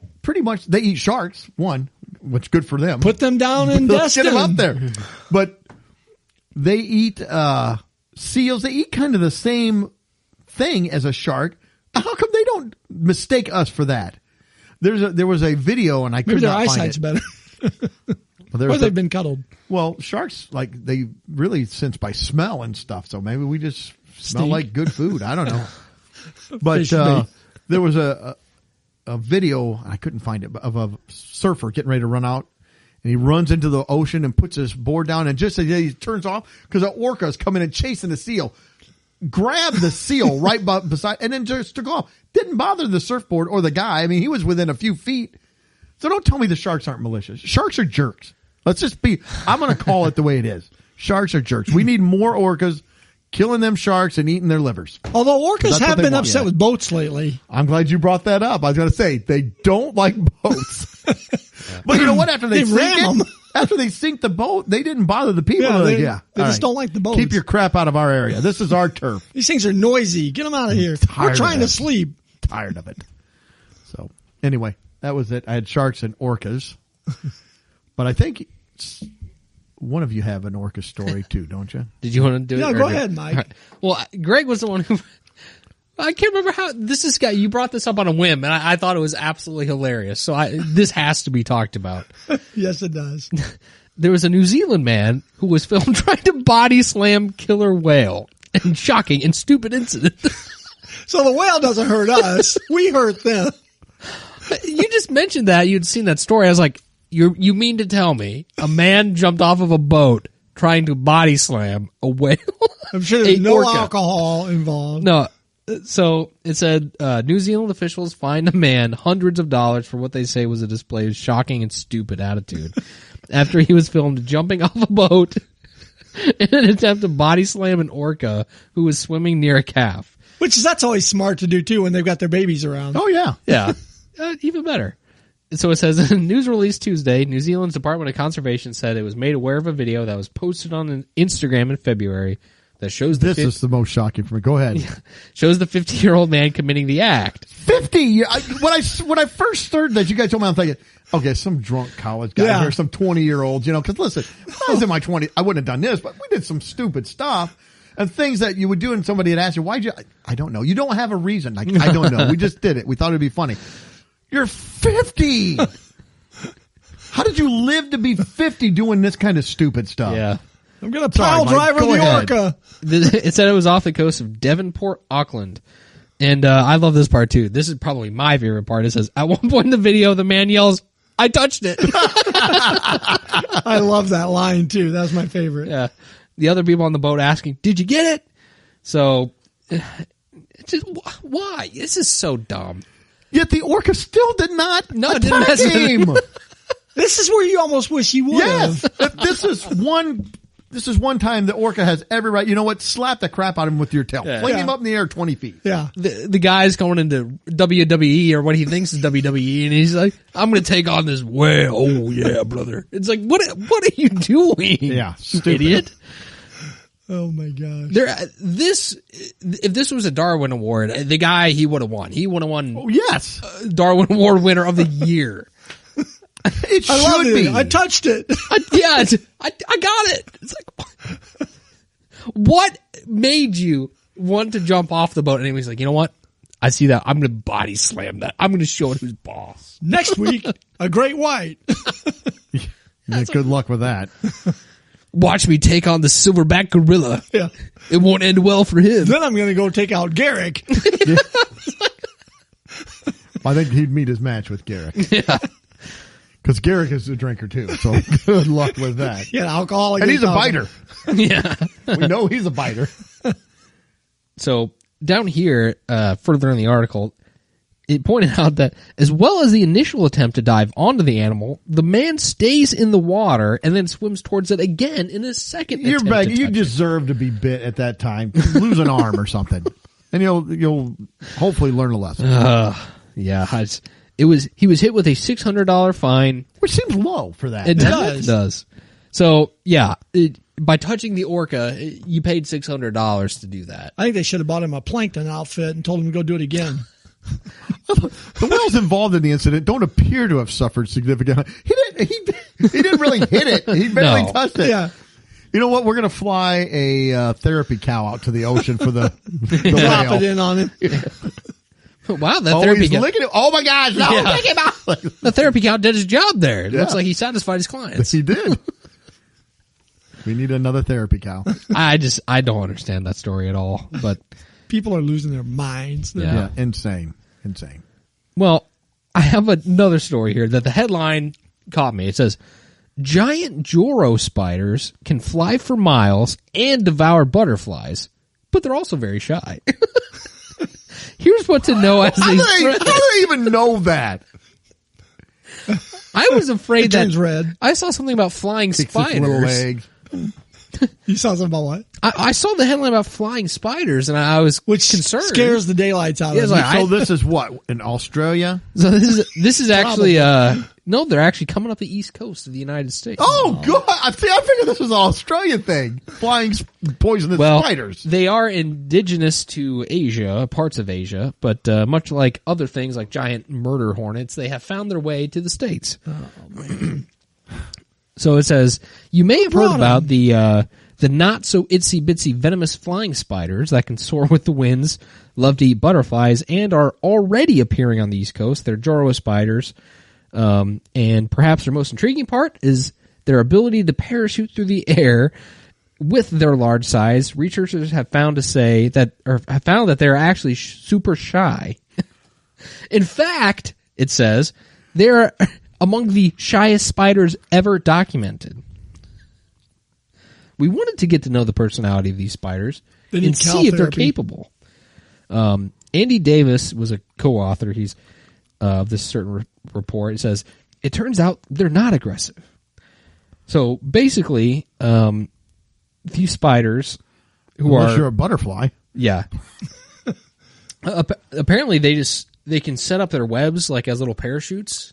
sharks. One, which is good for them. Put them down in Let's Destin. get them up there. But they eat seals. They eat kind of the same thing as a shark. How come they don't mistake us for that? There was a video, and I could Maybe their not find eyesight's it. better. There Or was they've been cuddled. Well, sharks, they really sense by smell and stuff. So maybe we just smell Stink. like good food. I don't know. But Fish bait. there was a video, I couldn't find it, of a surfer getting ready to run out. And he runs into the ocean and puts his board down. And just as he turns off, because an orca is coming and chasing the seal, grabbed the seal right beside, and then just took off. Didn't bother the surfboard or the guy. I mean, he was within a few feet. So don't tell me the sharks aren't malicious. Sharks are jerks. I'm going to call it the way it is. Sharks are jerks. We need more orcas killing them sharks and eating their livers. Although orcas That's what have they been want. upset Yeah. with boats lately. I'm glad you brought that up. I was going to say, they don't like boats. But you know what? After they They ram sink it, 'em. after they sink the boat, they didn't bother the people. Yeah, They're like, they yeah, just all right. don't like the boats. Keep your crap out of our area. This is our turf. These things are noisy. Get them out of here. tired We're of trying to that. sleep. Tired of it. So anyway, that was it. I had sharks and orcas. But I think one of you have an orca story too, don't you? Did you want to do it? No, or go did- ahead, Mike. All right. Well, Greg was the one who. I can't remember how this guy. You brought this up on a whim, and I thought it was absolutely hilarious. So this has to be talked about. Yes, it does. There was a New Zealand man who was filmed trying to body slam killer whale. And shocking and stupid incident. So the whale doesn't hurt us. We hurt them. You just mentioned that you'd seen that story. I was like, you mean to tell me a man jumped off of a boat trying to body slam a whale? I'm sure there's A no orca. alcohol involved. No, So it said New Zealand officials fined a man hundreds of dollars for what they say was a display of shocking and stupid attitude after he was filmed jumping off a boat in an attempt to body slam an orca who was swimming near a calf. That's always smart to do too when they've got their babies around. Oh, yeah. Yeah, even better. So it says in a news release Tuesday, New Zealand's Department of Conservation said it was made aware of a video that was posted on Instagram in February that shows This is the most shocking for me. Go ahead. shows the 50-year-old man committing the act. 50. When I first heard that, you guys told me, I'm thinking, okay, some drunk college guy here, some 20-year-olds, because listen, when I was in my 20s, I wouldn't have done this, but we did some stupid stuff and things that you would do, and somebody had asked you, why'd you? I don't know. You don't have a reason. Like, I don't know. We just did it. We thought it'd be funny. You're 50. How did you live to be 50 doing this kind of stupid stuff? Yeah. I'm going to pile driver the orca. It said it was off the coast of Devonport, Auckland. And I love this part too. This is probably my favorite part. It says, at one point in the video, the man yells, "I touched it." I love that line too. That's my favorite. Yeah. The other people on the boat asking, "Did you get it?" So, just why? This is so dumb. Yet the orca still did not it didn't mess with him. This is where you almost wish he would have. Yes. This is one time the orca has every right. You know what? Slap the crap out of him with your tail. Yeah. Fling him up in the air 20 feet. Yeah. The guy's going into WWE or what he thinks is WWE, and he's like, "I'm going to take on this whale." Oh yeah, brother. It's like, what are you doing? Yeah, you idiot. Oh my gosh. If this was a Darwin Award, the guy, he would have won. He would have won. Oh, yes. Darwin Award winner of the year. It should I love be. it. I touched it. I got it. It's like, what made you want to jump off the boat? And he was like, you know what? I see that. I'm going to body slam that. I'm going to show it who's boss. Next week, a great white. Yeah, good luck with that. Watch me take on the silverback gorilla. Yeah. It won't end well for him. Then I'm going to go take out Garrick. I think he'd meet his match with Garrick. Yeah. Because Garrick is a drinker too, so good luck with that. Yeah, alcoholic. And he's a biter. Yeah. We know he's a biter. So down here, further in the article, it pointed out that as well as the initial attempt to dive onto the animal, the man stays in the water and then swims towards it again in a second You're attempt back. to You touch deserve to be bit at that time. Lose an arm or something, and you'll hopefully learn a lesson. Yeah, he was hit with a $600 fine, Which seems low for that. It does. does. So yeah, by touching the orca, you paid $600 to do that. I think they should have bought him a plankton outfit and told him to go do it again. The whales involved in the incident don't appear to have suffered significant. He didn't really hit it. He barely No. touched it. Yeah. You know what? We're going to fly a therapy cow out to the ocean for the Drop whale. it in on him. Wow, that Oh, therapy he's cow, licking it. Oh my gosh! No, Yeah. take him out. the therapy cow did his job there. It Yeah. looks like he satisfied his clients. He did. We need another therapy cow. I don't understand that story at all. But People are losing their minds. Yeah. Insane. well, I have another story here that the headline caught me. It says, "Giant Joro spiders can fly for miles and devour butterflies, but they're also very shy." Here's what to know as How these. do they even know that? I was afraid It that turns red. I saw something about flying Kicks its little spiders. legs. You saw something about what? I saw the headline about flying spiders, and I was Which concerned. scares the daylights out Yeah, of it's me. like, So this is what in Australia? So this is actually no, they're actually coming up the east coast of the United States. Oh God! I figured this was an Australian thing. Flying poisonous Well, spiders. they are indigenous to Asia, parts of Asia, but much like other things like giant murder hornets, they have found their way to the States. So it says, you may have heard about the not so itsy bitsy venomous flying spiders that can soar with the winds, love to eat butterflies, and are already appearing on the East Coast. They're Joro spiders. And perhaps their most intriguing part is their ability to parachute through the air with their large size. Researchers have found that they're actually super shy. In fact, it says they're among the shyest spiders ever documented. We wanted to get to know the personality of these spiders They need and cow see if they're therapy. capable. Andy Davis was a co-author. He's of this certain report. It says, it turns out they're not aggressive. So basically, these spiders Unless you're a butterfly. Yeah. Apparently they can set up their webs like as little parachutes,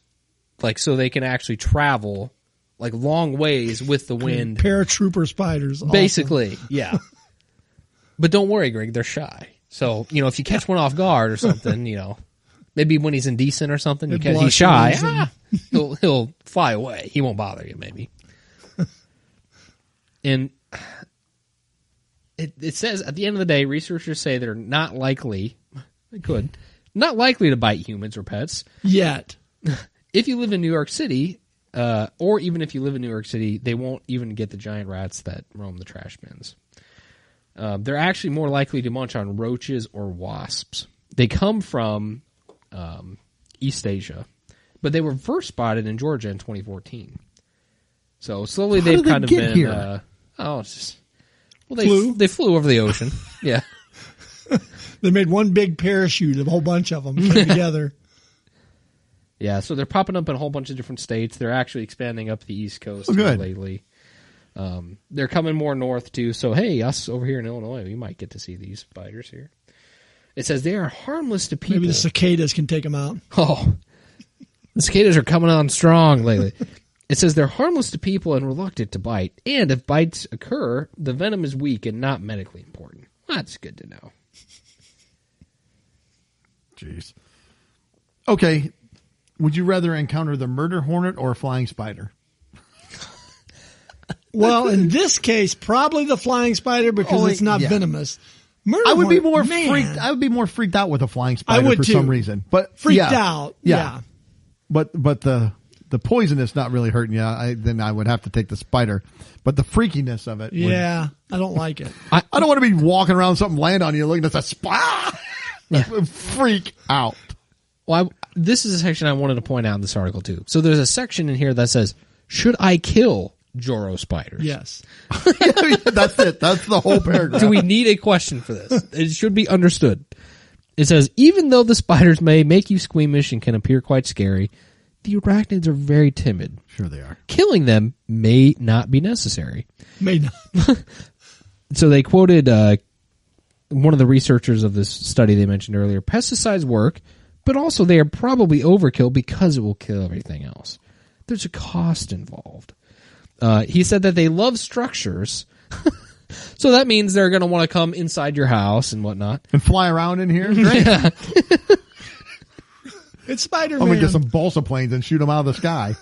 like so they can actually travel like long ways with the wind. Paratrooper spiders. Basically, yeah. But don't worry, Greg, they're shy. So, if you catch one off guard or something, maybe when he's indecent or something, he's shy. He'll fly away. He won't bother you, maybe. And it says at the end of the day, researchers say they're not likely to bite humans or pets. Yet. If you live in New York City, or even if you live in New York City, they won't even get the giant rats that roam the trash bins. They're actually more likely to munch on roaches or wasps. They come from East Asia, but they were first spotted in Georgia in 2014. So slowly they've kind of been. Here? They flew over the ocean. Yeah, they made one big parachute, a whole bunch of them came together. Yeah, so they're popping up in a whole bunch of different states. They're actually expanding up the East Coast lately. They're coming more north too. So hey, us over here in Illinois, we might get to see these spiders here. It says they are harmless to people. Maybe the cicadas can take them out. Oh, the cicadas are coming on strong lately. It says they're harmless to people and reluctant to bite. And if bites occur, the venom is weak and not medically important. That's good to know. Jeez. Okay. Would you rather encounter the murder hornet or a flying spider? Well, in this case, probably the flying spider because it's not venomous. Murder I would be hornet, more freaked. I would be more freaked out with a flying spider would for too. some reason. But Freaked out. Yeah. But the poisonous not really hurting you. Then I would have to take the spider. But the freakiness of it. Yeah. I don't like it. I don't want to be walking around, something land on you, looking at the spider. Freak out. Well, this is a section I wanted to point out in this article too. So there's a section in here that says, "Should I kill Joro spiders?" Yes. That's it. That's the whole paragraph. Do we need a question for this? It should be understood. It says, even though the spiders may make you squeamish and can appear quite scary, the arachnids are very timid. Sure they are. Killing them may not be necessary. May not. So they quoted one of the researchers of this study they mentioned earlier. Pesticides work, but also they are probably overkill because it will kill everything else. There's a cost involved. He said that they love structures. So that means they're going to want to come inside your house and whatnot. And fly around in here? Great. Yeah. It's Spider-Man. I'm going to get some balsa planes and shoot them out of the sky.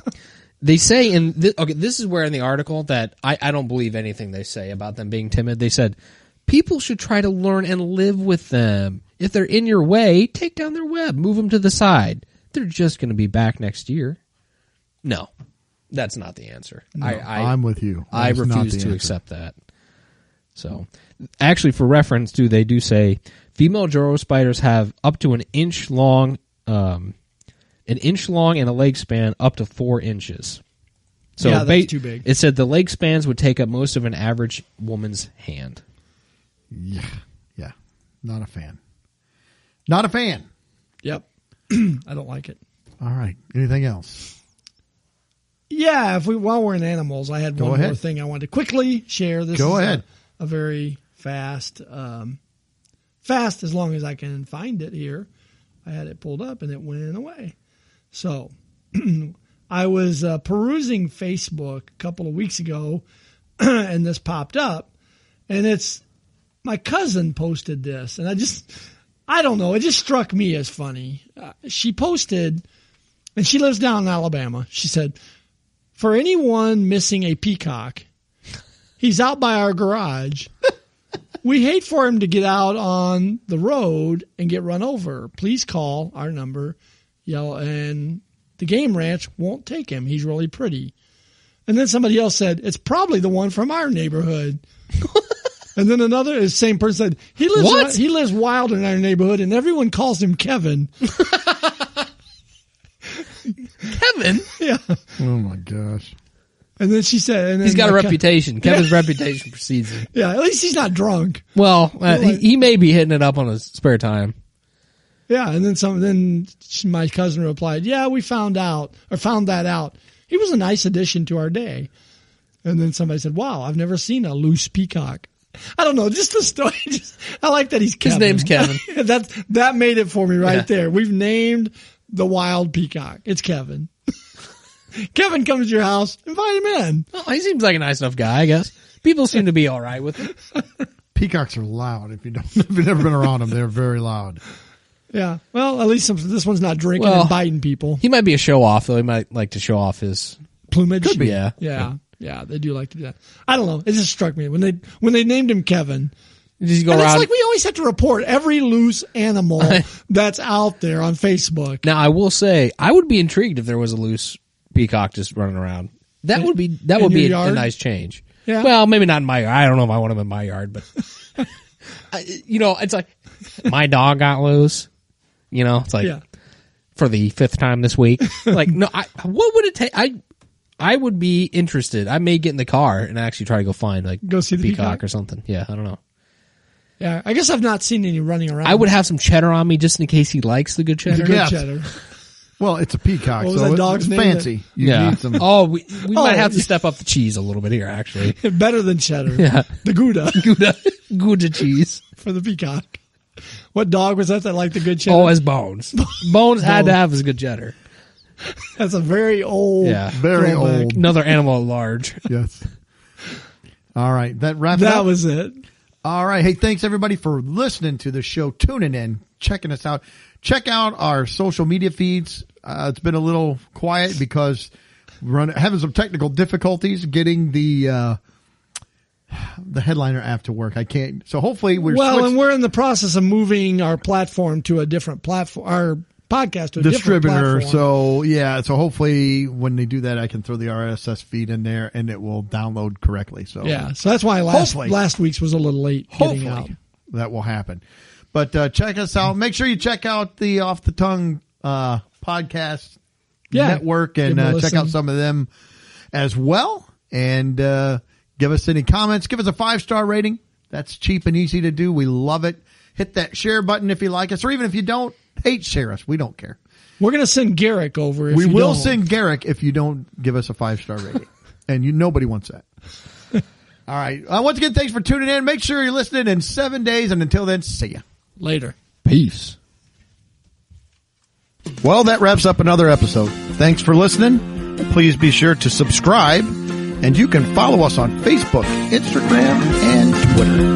They say this is where in the article that I don't believe anything they say about them being timid. They said, people should try to learn and live with them. If they're in your way, take down their web, move them to the side. They're just going to be back next year. No, that's not the answer. No, I'm with you. I refuse to accept that. So, actually, for reference, they do say female Joro spiders have up to an inch long and a leg span up to 4 inches. So yeah, that's too big. It said the leg spans would take up most of an average woman's hand. Yeah. Not a fan. Not a fan. Yep. I don't like it. All right. Anything else? Yeah, while we're in animals, I had one more thing I wanted to quickly share. This Go is ahead. A very fast as long as I can find it here. I had it pulled up and it went away. So I was perusing Facebook a couple of weeks ago and this popped up, and it's my cousin posted this, and I don't know, it just struck me as funny. She posted, and she lives down in Alabama. She said, for anyone missing a peacock, he's out by our garage. We hate for him to get out on the road and get run over. Please call our number, and the game ranch won't take him. He's really pretty. And then somebody else said, it's probably the one from our neighborhood. And then the same person said, he lives wild in our neighborhood and everyone calls him Kevin. Kevin? Yeah. Oh my gosh. And then she said, and then He's got a like, reputation. Kevin's reputation precedes him. Yeah, at least he's not drunk. Well, he may be hitting it up on his spare time. Yeah, and then my cousin replied, "Yeah, we found that out. He was a nice addition to our day." And then somebody said, "Wow, I've never seen a loose peacock." I don't know, just the story. I like that he's Kevin. His name's Kevin. that made it for me right there. We've named the wild peacock. It's Kevin. Kevin comes to your house, invite him in. Well, he seems like a nice enough guy, I guess. People seem to be all right with him. Peacocks are loud. If you've never been around them, they're very loud. Yeah. Well, at least this one's not drinking Well, and biting people. He might be a show off, though. He might like to show off his Plumage. Could be. Yeah. Yeah, they do like to do that. I don't know. It just struck me when they named him Kevin. Just go And around. it's like we always have to report every loose animal that's out there on Facebook. Now, I will say, I would be intrigued if there was a loose peacock just running around. That would be your a yard? nice change. Yeah. Well, maybe not in my yard. I don't know if I want him in my yard, but it's like my dog got loose. It's like for the 5th time this week. Like, no, what would it take? I would be interested. I may get in the car and actually try to go find Go see the peacock or something. Yeah, I don't know. Yeah, I guess I've not seen any running around. I would have some cheddar on me just in case he likes the good cheddar. the good Yes. cheddar. Well, it's a peacock, What was so that dog's it's name fancy. You need some. Oh, we might have to yeah. step up the cheese a little bit here, actually. Better than cheddar. Yeah. The Gouda Gouda cheese. for the peacock. What dog was that liked the good cheddar? Oh, as Bones. Bones had to have his good cheddar. That's a very old. Yeah. Very throwback. old. Another animal at large. Yes. All right. That wraps it That up. was it. All right. Hey, thanks everybody for listening to the show, tuning in, checking us out. Check out our social media feeds. It's been a little quiet because we're having some technical difficulties getting the headliner app to work. I can't. So hopefully And we're in the process of moving our platform to a different platform. Our podcast to a distributor. different platform. So hopefully when they do that, I can throw the RSS feed in there and it will download correctly. So So that's why last week's was a little late getting out. hopefully that will happen. But check us out. Make sure you check out the Off the Tongue podcast network and give 'em a check listen. out some of them as well. And give us any comments. Give us a 5-star rating. That's cheap and easy to do. We love it. Hit that share button if you like us, or even if you don't, share us. We don't care. We're going to send Garrick over. If We you will don't. send Garrick if you don't give us a 5-star rating. And nobody wants that. All right. Once again, thanks for tuning in. Make sure you're listening in 7 days. And until then, see ya. Later. Peace. Well, that wraps up another episode. Thanks for listening. Please be sure to subscribe. And you can follow us on Facebook, Instagram, and Twitter.